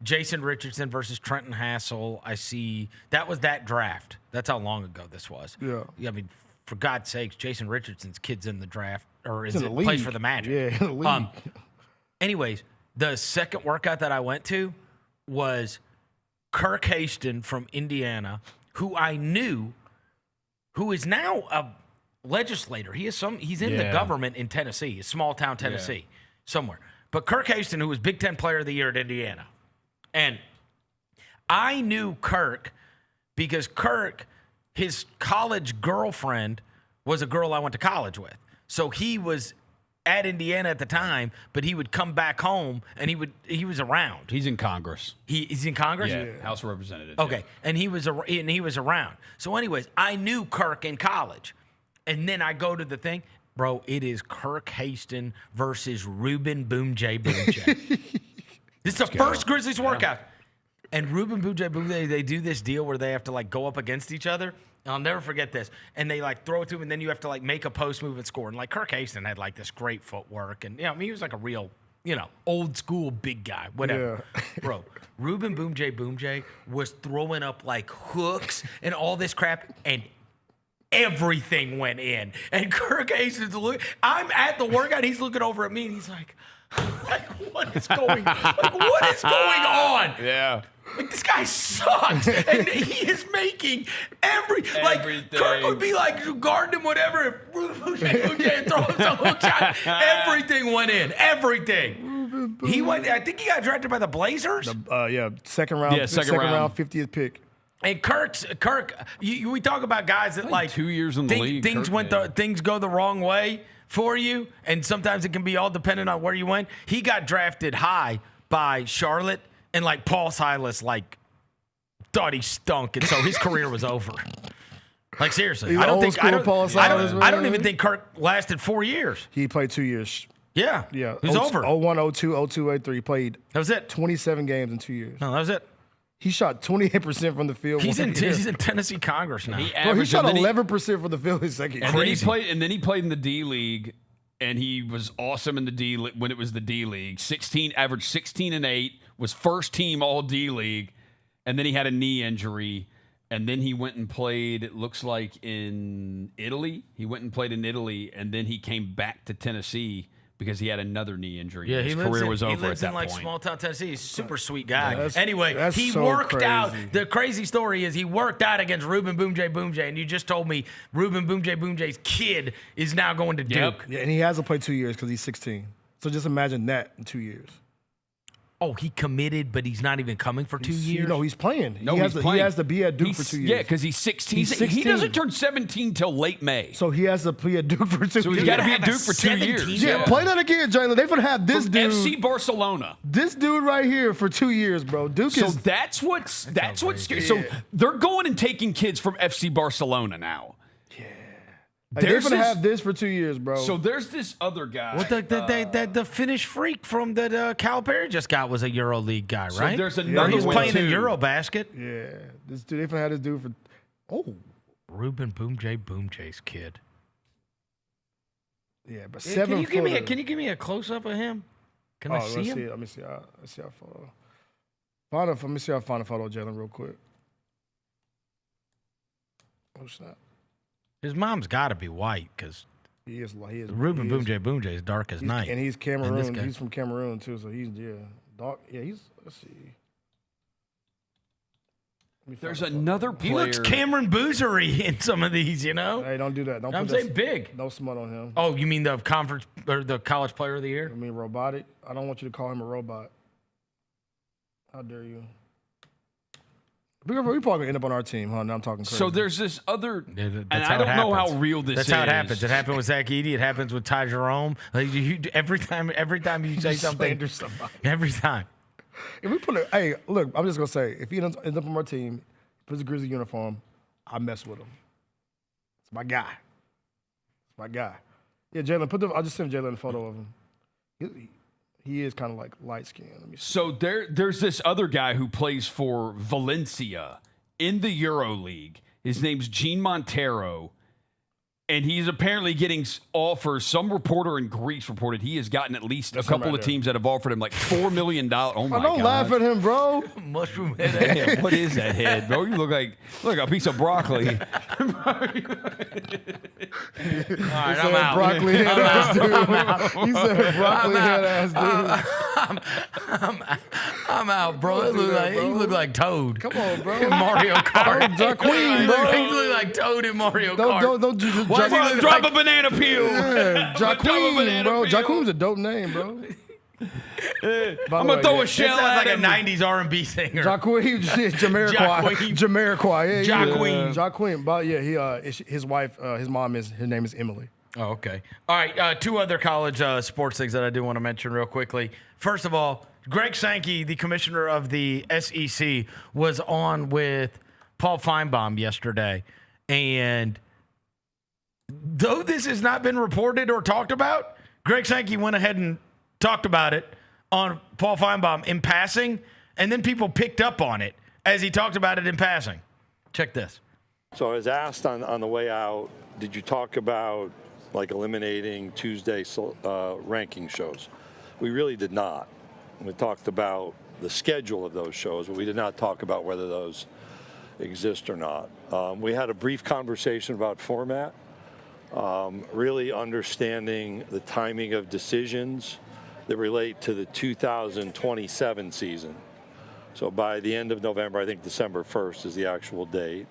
Jason Richardson versus Trenton Hassel. I see that was that draft. That's how long ago this was. Yeah. I mean, for God's sakes, Jason Richardson's kid's in the draft, or is He's in it the plays league. for the Magic? Yeah, in the league. Anyways, the second workout that I went to was Kirk Haston from Indiana, who I knew, who is now a legislator. He's in the government in Tennessee, a small town Tennessee, somewhere. But Kirk Haston, who was Big Ten Player of the Year at Indiana. And I knew Kirk because Kirk, his college girlfriend, was a girl I went to college with. So he was at Indiana at the time, but he would come back home and he was around. He's in Congress. He's in Congress? Yeah, House of Representatives. Okay. Yeah. And he was around. So anyways, I knew Kirk in college. And then I go to the thing. Bro, it is Kirk Haston versus Ruben Boom J. This is the first Grizzlies workout. And Ruben Boom J. they do this deal where they have to go up against each other. And I'll never forget this. And they throw it to him, and then you have to make a post move and score. And Kirk Haston had this great footwork, and he was a real old school big guy, whatever. Yeah. Bro, Ruben Boom J. was throwing up hooks and all this crap, and everything went in. And Kirk Haston's I'm at the workout, he's looking over at me, and he's like, what is going on? Yeah. This guy sucks, and he is making everything. Kirk would be guarding him, whatever, and throw him some hook shot. Everything went in. Everything. He went. I think he got drafted by the Blazers. Second round. Second round, 50th pick. And Kirk, we talk about guys that 2 years in the league. Things go the wrong way for you, and sometimes it can be all dependent on where you went. He got drafted high by Charlotte. And Paul Silas thought he stunk, and so his career was over. Seriously, I don't even think Kirk lasted 4 years. He played 2 years. Yeah, yeah. It was over. 01, 02, 02, 03. He played. That was it. 27 games in 2 years. No, that was it. He shot 28% from the field. He's in Tennessee Congress now. He shot 11% from the field his second year. And then he played in the D League. And he was awesome in the D League when it was the D League. Averaged 16 and 8, was first team all D League, and then he had a knee injury, and then he went and played, it looks like, in Italy. He went and played in Italy, and then he came back to Tennessee because he had another knee injury. Yeah, his career was over at that point. He lives in small town Tennessee. He's a super sweet guy. Yeah, that's he so worked crazy. out. The crazy story is he worked out against Ruben Boom J. And you just told me Ruben Boom J's kid is now going to Duke. Yeah, and he hasn't played 2 years because he's 16. So just imagine that in 2 years. Oh, he committed, but he's not even coming for 2 years? No, he's playing. No, he has to be at Duke for 2 years. Yeah, because he's 16. He doesn't turn 17 till late May. So he has to be at Duke for 2 years. So he's got to be at Duke for 2 years. Yeah, play that again, Jaylon. They're going to have this dude. FC Barcelona. This dude right here for 2 years, bro. Duke so is. That's what's scary. So they're going and taking kids from FC Barcelona now. They're going to have this for 2 years, bro. So there's this other guy. Well, the Finnish freak from that Calipari just got was a EuroLeague guy, right? So there's another He's one playing too. in Eurobasket. Yeah. This dude, they're going to have this dude for. Oh. Ruben Boom J's kid. Yeah, but Yeah, 7 can you give me a close up of him? Can I see him? Let me see our photo. Let me see. I'll find a photo of Jaylon real quick. Oh snap! His mom's got to be white because he is. Ruben Boom J is dark as night, and he's Cameroon. And he's from Cameroon too, so he's dark. Yeah, he's. Let's see. There's another player. He looks Cameron Boozery in some of these, you know? Hey, don't do that. Don't I'm put saying big. No smut on him. Oh, you mean the conference or the college player of the year? I mean robotic. I don't want you to call him a robot. How dare you? We probably gonna end up on our team, huh? Now I'm talking crazy. So there's this other, and how I don't know how real this is. That's how it happens. It happened with Zach Edey. It happens with Ty Jerome. Like every time you say something, every time. If we put hey, look, I'm just gonna say, if he ends up on our team, puts a Grizzly uniform, I mess with him. It's my guy. It's my guy. Yeah, Jaylon, I'll just send Jaylon a photo of him. He is kind of like light skinned. So there's this other guy who plays for Valencia in the EuroLeague. His name's Gene Montero. And he's apparently getting offers. Some reporter in Greece reported he has gotten at least a couple of teams that have offered him like $4 million. Oh my God! Don't laugh at him, bro. Mushroom head. What is that head, bro? You look like a piece of broccoli. All right, I'm out. Broccoli head ass dude. He said broccoli head ass dude. I'm out, bro. You look like Toad. Come on, bro. In Mario Kart. Jaqueen, bro. You look like Toad in Mario Kart. Don't drop a banana peel. Yeah, Jaqueen, bro. Jaqueen's a dope name, bro. I'm gonna throw a shell at him. like a '90s R&B singer. Jaqueen, Jamiroquai. Jamiroquai. Jaqueen. But yeah, his wife, her name is Emily. Oh, okay. All right. Two other college sports things that I do want to mention real quickly. First of all, Greg Sankey, the commissioner of the SEC, was on with Paul Feinbaum yesterday, and though this has not been reported or talked about, Greg Sankey went ahead and talked about it on Paul Feinbaum in passing, and then people picked up on it as he talked about it in passing. Check this. So I was asked on the way out, did you talk about like eliminating Tuesday ranking shows? We really did not. We talked about the schedule of those shows, but we did not talk about whether those exist or not. We had a brief conversation about format. Really understanding the timing of decisions that relate to the 2027 season. So by the end of November, I think December 1st is the actual date,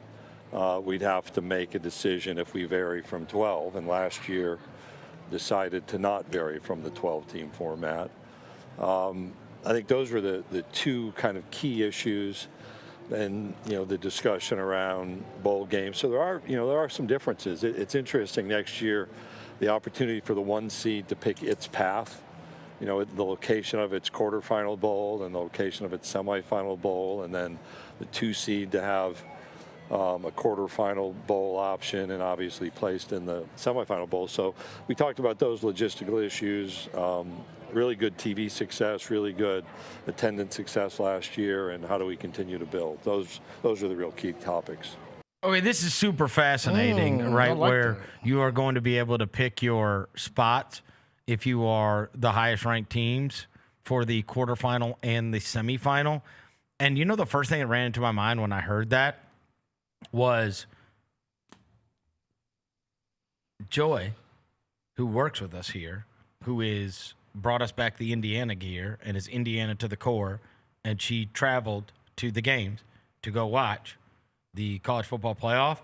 we'd have to make a decision if we vary from 12. And last year decided to not vary from the 12-team format. I think those were the two kind of key issues. And the discussion around bowl games. So there are some differences. It's interesting next year, the opportunity for the 1 seed to pick its path. The location of its quarterfinal bowl and the location of its semifinal bowl, and then the 2 seed to have a quarterfinal bowl option and obviously placed in the semifinal bowl. So we talked about those logistical issues. Really good TV success, really good attendance success last year, and how do we continue to build? Those are the real key topics. Okay, this is super fascinating, right? like where that. you are going to be able to pick your spots if you are the highest ranked teams for the quarterfinal and the semifinal. And the first thing that ran into my mind when I heard that was Joy, who works with us here, who is brought us back the Indiana gear and is Indiana to the core, and she traveled to the games to go watch the college football playoff,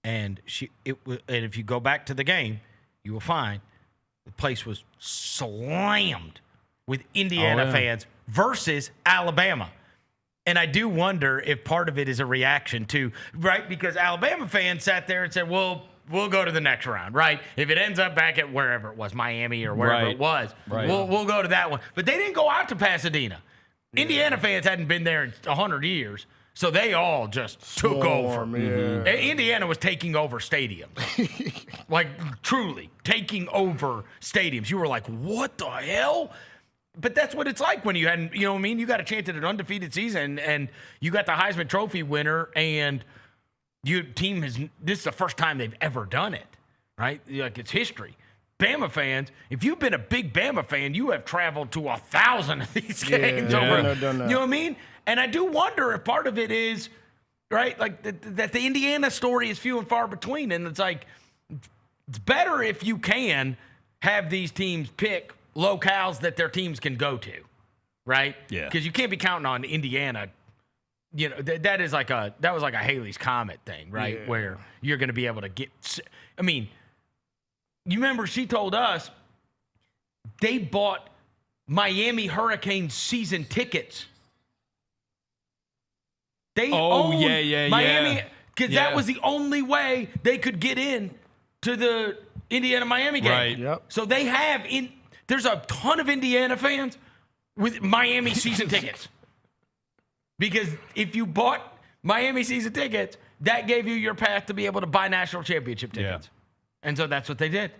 and if you go back to the game, you will find the place was slammed with Indiana fans versus Alabama. And I do wonder if part of it is a reaction to, right? Because Alabama fans sat there and said, well, we'll go to the next round, right? If it ends up back at wherever it was, Miami or wherever it was, we'll go to that one. But they didn't go out to Pasadena. Yeah. Indiana fans hadn't been there in 100 years, so they all just took over. Yeah. Indiana was taking over stadiums. Like, truly, taking over stadiums. You were like, what the hell? But that's what it's like when you hadn't, you got a chance at an undefeated season, and you got the Heisman Trophy winner, and your team this is the first time they've ever done it, right? Like, it's history. Bama fans, if you've been a big Bama fan, you have traveled to 1,000 of these games. I've done that. You know what I mean? And I do wonder if part of it is, right, like that the Indiana story is few and far between. And it's like, it's better if you can have these teams pick locales that their teams can go to, right? Yeah. Because you can't be counting on Indiana you know, that was like a Haley's Comet thing, right? Yeah. Where you're going to be able to get. I mean, you remember she told us they bought Miami Hurricanes season tickets. They owned Miami because that was the only way they could get in to the Indiana-Miami game. Right. Yep. So they have there's a ton of Indiana fans with Miami season tickets. Because if you bought Miami season tickets, that gave you your path to be able to buy national championship tickets. Yeah. And so that's what they did.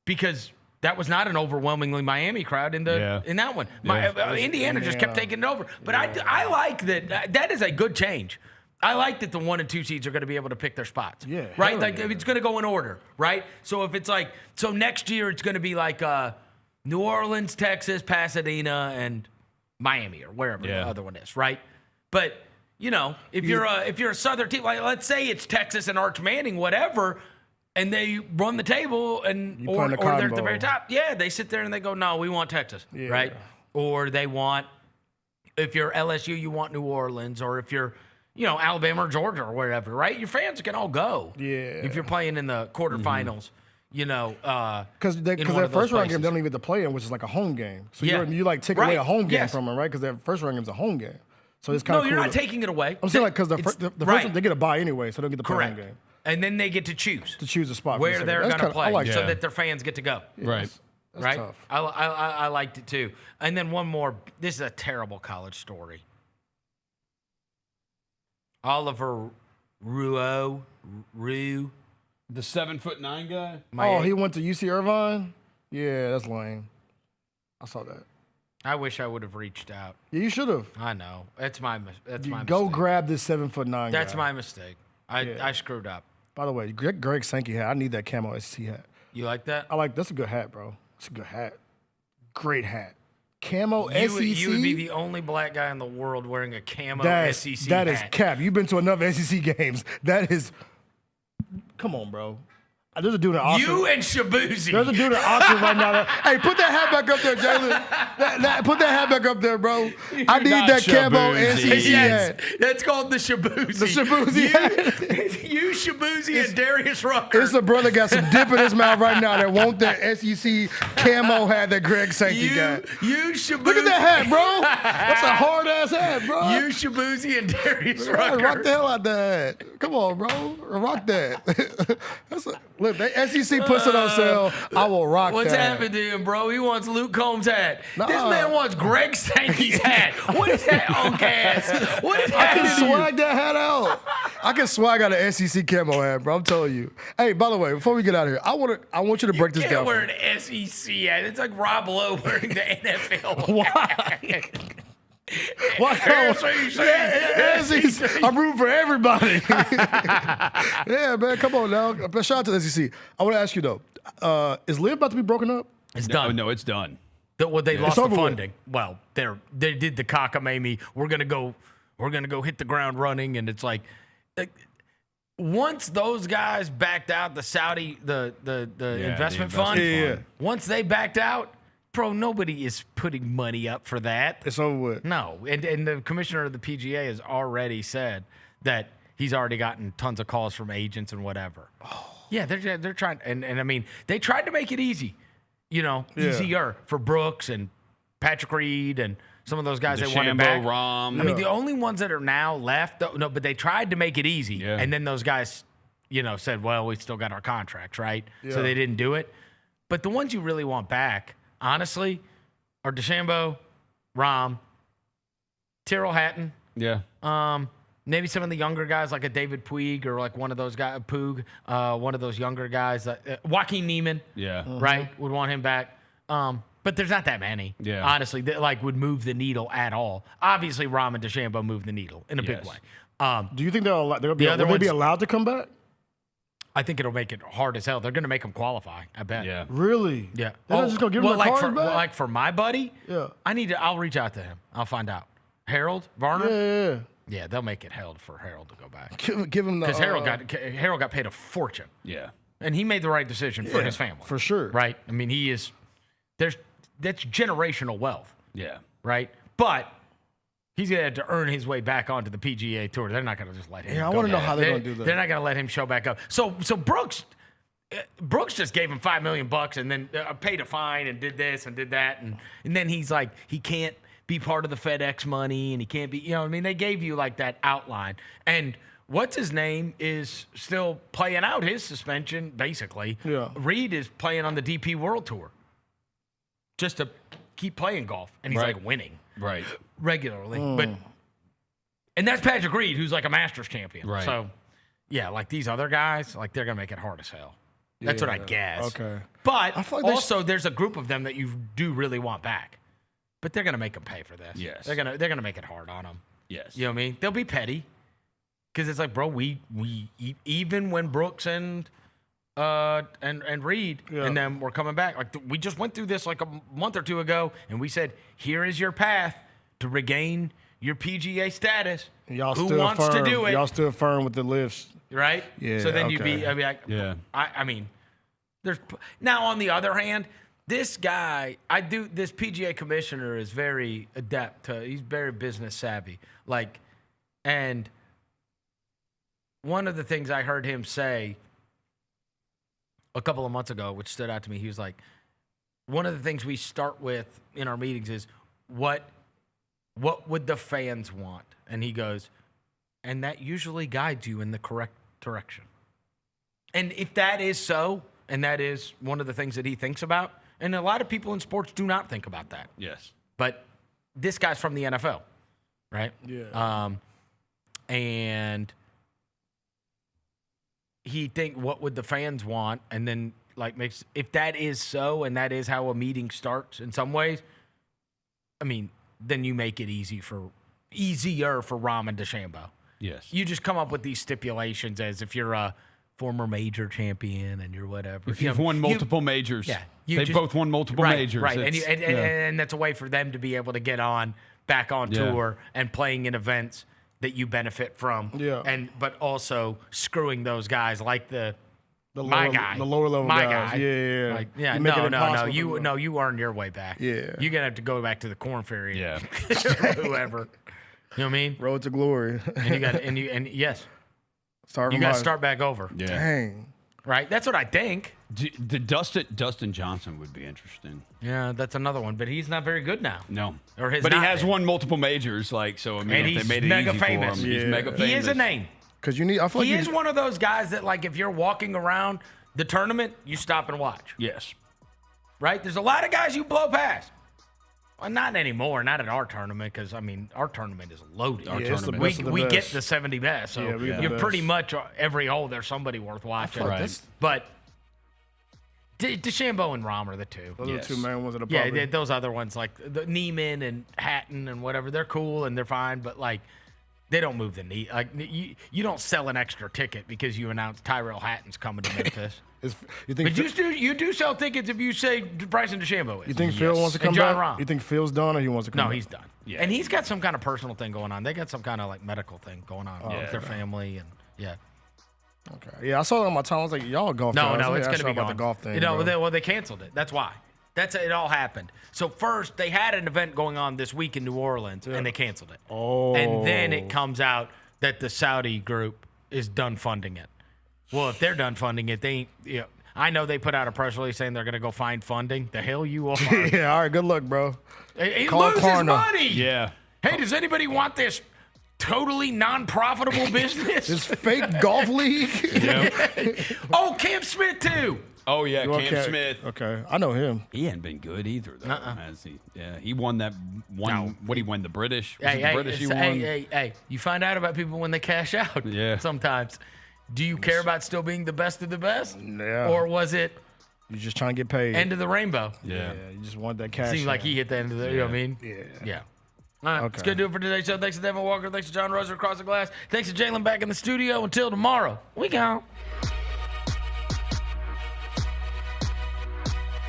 Because that was not an overwhelmingly Miami crowd in that one. Indiana just kept taking it over. But I like that. That is a good change. I like that the 1 and 2 seeds are going to be able to pick their spots. Yeah. Right? Like it's going to go in order, right? So if it's next year it's going to be like New Orleans, Texas, Pasadena, and Miami or wherever the other one is, right? But you know, if you're a Southern team, like let's say it's Texas and Arch Manning, whatever, and they run the table or they're at the very top, they sit there and they go, no, we want Texas, right? Or they want, if you're LSU, you want New Orleans, or if you're Alabama or Georgia or wherever, right? Your fans can all go. Yeah. If you're playing in the quarterfinals. Because their first round game they don't even get to play in, which is like a home game. So you like take away a home game from them, right? Because their first round game is a home game. So it's kind of you're not taking it away. I'm saying because the first one, they get a bye anyway, so they don't get to play home game. And then they get to choose a spot where they're going to play, so that their fans get to go. Right. That's right. Tough. I liked it too. And then one more. This is a terrible college story. Oliver Rue. The 7'9" guy? He went to UC Irvine? Yeah, that's lame. I saw that. I wish I would have reached out. Yeah, you should have. I know. That's my mistake. Go grab this 7'9" guy. That's my mistake. I screwed up. By the way, Greg Sankey hat. I need that camo SEC hat. You like that? That's a good hat, bro. It's a good hat. Great hat. Camo SEC. You would be the only black guy in the world wearing a camo SEC hat. That is cap. You've been to enough SEC games. That is. Come on, bro. There's a dude in Austin. You and Shabuzi. There's a dude in Austin right now. Hey, put that hat back up there, Jaylon. Put that hat back up there, bro. I need that camo SEC hat. That's called the Shabuzi. The Shabuzi hat. You, Shabuzi, and Darius Rucker. It's a brother got some dip in his mouth right now that want that SEC camo hat that Greg Sankey got. You, Shabuzi. Look at that hat, bro. That's a hard-ass hat, bro. You, Shabuzi, and Darius Rucker. Rock the hell out that hat. Come on, bro. Rock that. Look, the SEC puts it on sale. I will rock What's that. What's happened to him, bro? He wants Luke Combs' hat. This man wants Greg Sankey's hat. What is that, Oncast? What is happening? I can swag that hat out. I can swag out an SEC camo hat, bro. I'm telling you. Hey, by the way, before we get out of here, I want you to break this down. You can't wear an SEC hat. It's like Rob Lowe wearing the NFL. Why? I'm rooting for everybody. Yeah, man, come on now. Shout out to the SEC. I want to ask you though, is Live about to be broken up? It's done. No, it's done. They lost the funding. Well, they did the cockamamie. We're gonna go hit the ground running, and it's like once those guys backed out, the Saudi the investment fund. Once they backed out. Bro, nobody is putting money up for that. It's over with. No, and the commissioner of the PGA has already said that he's already gotten tons of calls from agents and whatever. Oh. Yeah, they're trying, and I mean, they tried to make it easy, easier for Brooks and Patrick Reed and some of those guys they wanted back. Rom. I mean, the only ones that are now left, but they tried to make it easy, and then those guys, said, well, we still got our contracts, right? Yeah. So they didn't do it. But the ones you really want back, honestly, are DeChambeau, Rom, Tyrrell Hatton. Yeah. Maybe some of the younger guys like a David Puig or like one of those guys, Puig, one of those younger guys. Joaquin Neiman. Yeah. Right? Would want him back. But there's not that many, honestly, that would move the needle at all. Obviously, Rom and DeChambeau move the needle in a big way. Do you think they'll be allowed to come back? I think it'll make it hard as hell. They're going to make him qualify, I bet. Yeah. Really? Yeah. They're not just going to give him the card back? Like for my buddy, yeah. I'll reach out to him. I'll find out. Harold Varner? Yeah. Yeah, they'll make it hell for Harold to go back. Give him the... Because Harold got paid a fortune. Yeah. And he made the right decision for his family. For sure. Right? I mean, that's generational wealth. Yeah. Right? But He's going to have to earn his way back onto the PGA Tour. They're not going to just let him. Yeah, I want to know how they're going to do that. They're not going to let him show back up. So Brooks just gave him $5 million and then paid a fine and did this and did that, and then he's like, he can't be part of the FedEx money and he can't be. You know what I mean? They gave you like that outline, and what's his name is still playing out his suspension basically. Yeah. Reed is playing on the DP World Tour just to keep playing golf, and he's like winning. Right. Regularly. And that's Patrick Reed, who's like a Masters champion. Right. So, yeah, like these other guys, like they're going to make it hard as hell. That's what I guess. Okay. But I feel like also there's a group of them that you do really want back. But they're going to make them pay for this. Yes. They're going to make it hard on them. Yes. You know what I mean? They'll be petty. Because it's like, bro, we even when Brooks and Reed and them were coming back, like we just went through this like a month or two ago, and we said, here is your path to regain your PGA status. Y'all Who stood wants firm. to do it? Y'all stood firm with the lifts. Right? Yeah. So then okay. I'd be like, yeah. I mean, there's now on the other hand, this guy, this PGA commissioner is very adept. He's very business savvy. Like, and one of the things I heard him say a couple of months ago, which stood out to me, he was like, one of the things we start with in our meetings is what would the fans want? And he goes, and that usually guides you in the correct direction. And if that is so, and that is one of the things that he thinks about, and a lot of people in sports do not think about that. Yes. But this guy's from the NFL, right? Yeah. And he think, what would the fans want? And then like if that is so, and that is how a meeting starts in some ways, I mean, then you make it easier for Rahm and DeChambeau. Yes. You just come up with these stipulations as if you're a former major champion and you're whatever. If you've won multiple majors. Yeah. They both won multiple majors. Right. And that's a way for them to be able to get back on tour and playing in events that you benefit from. Yeah. But also screwing those guys like the lower level my guys. guy. Yeah. Like, You make it impossible. You earn your way back. Yeah. You're gonna have to go back to the Corn Ferry. Yeah. Whoever. You know what I mean? Road to glory. And you got and yes. Start you got to start back over. Yeah. Dang. Right? That's what I think. The Dustin Johnson would be interesting. Yeah, that's another one, but he's not very good now. No. But he has won multiple majors, like, so I mean, and if he's they made it mega easy famous. for him. He's mega famous. He is a name. Because I feel like he is one of those guys that, like, if you're walking around the tournament, you stop and watch. Yes. Right? There's a lot of guys you blow past. Well, not anymore. Not at our tournament, because, I mean, our tournament is loaded. We get the 70 best, so you're pretty much every hole there's somebody worth watching. But DeChambeau and Rahm are the two. Those are the two main ones that are probably. Yeah, those other ones, like the Neiman and Hatton and whatever, they're cool and they're fine, but, like, they don't move the knee. Like, you don't sell an extra ticket because you announce Tyrell Hatton's coming to Memphis. You do sell tickets if you say Bryson DeChambeau is. You think Phil wants to come and John back? Rahm. You think Phil's done or he wants to come back? No, he's done. Yeah. And he's got some kind of personal thing going on. They got some kind of like medical thing going on with their family and Okay. Yeah, I saw it on my time. I was like, y'all golf. No, it's going to be about gone. the golf thing. They canceled it. That's why. It all happened. So first they had an event going on this week in New Orleans and they canceled it. Oh. And then it comes out that the Saudi group is done funding it. Well, if they're done funding it, they ain't. I know they put out a press release saying they're going to go find funding. The hell you are. Yeah, all right, good luck, bro. He Call loses Klarna. money. Yeah. Hey, does anybody want this totally non-profitable business? This fake golf league? Oh, Cam Smith, too. Oh, yeah, Cam Smith. Okay, I know him. He hadn't been good either, though, has he? Yeah, he won that one. No. What he won, the British? Was Hey, it the British he won? Hey, you find out about people when they cash out. Yeah. Sometimes. Do you care about still being the best of the best? Yeah. Or was it You're just trying to get paid. end of the rainbow? Yeah. You just want that cash. Seems like he hit the end of the, you know what I mean? Yeah. Yeah. All right, it's going to do it for today's show. Thanks to Devin Walker. Thanks to John Roser across the glass. Thanks to Jaylon back in the studio. Until tomorrow, we gone.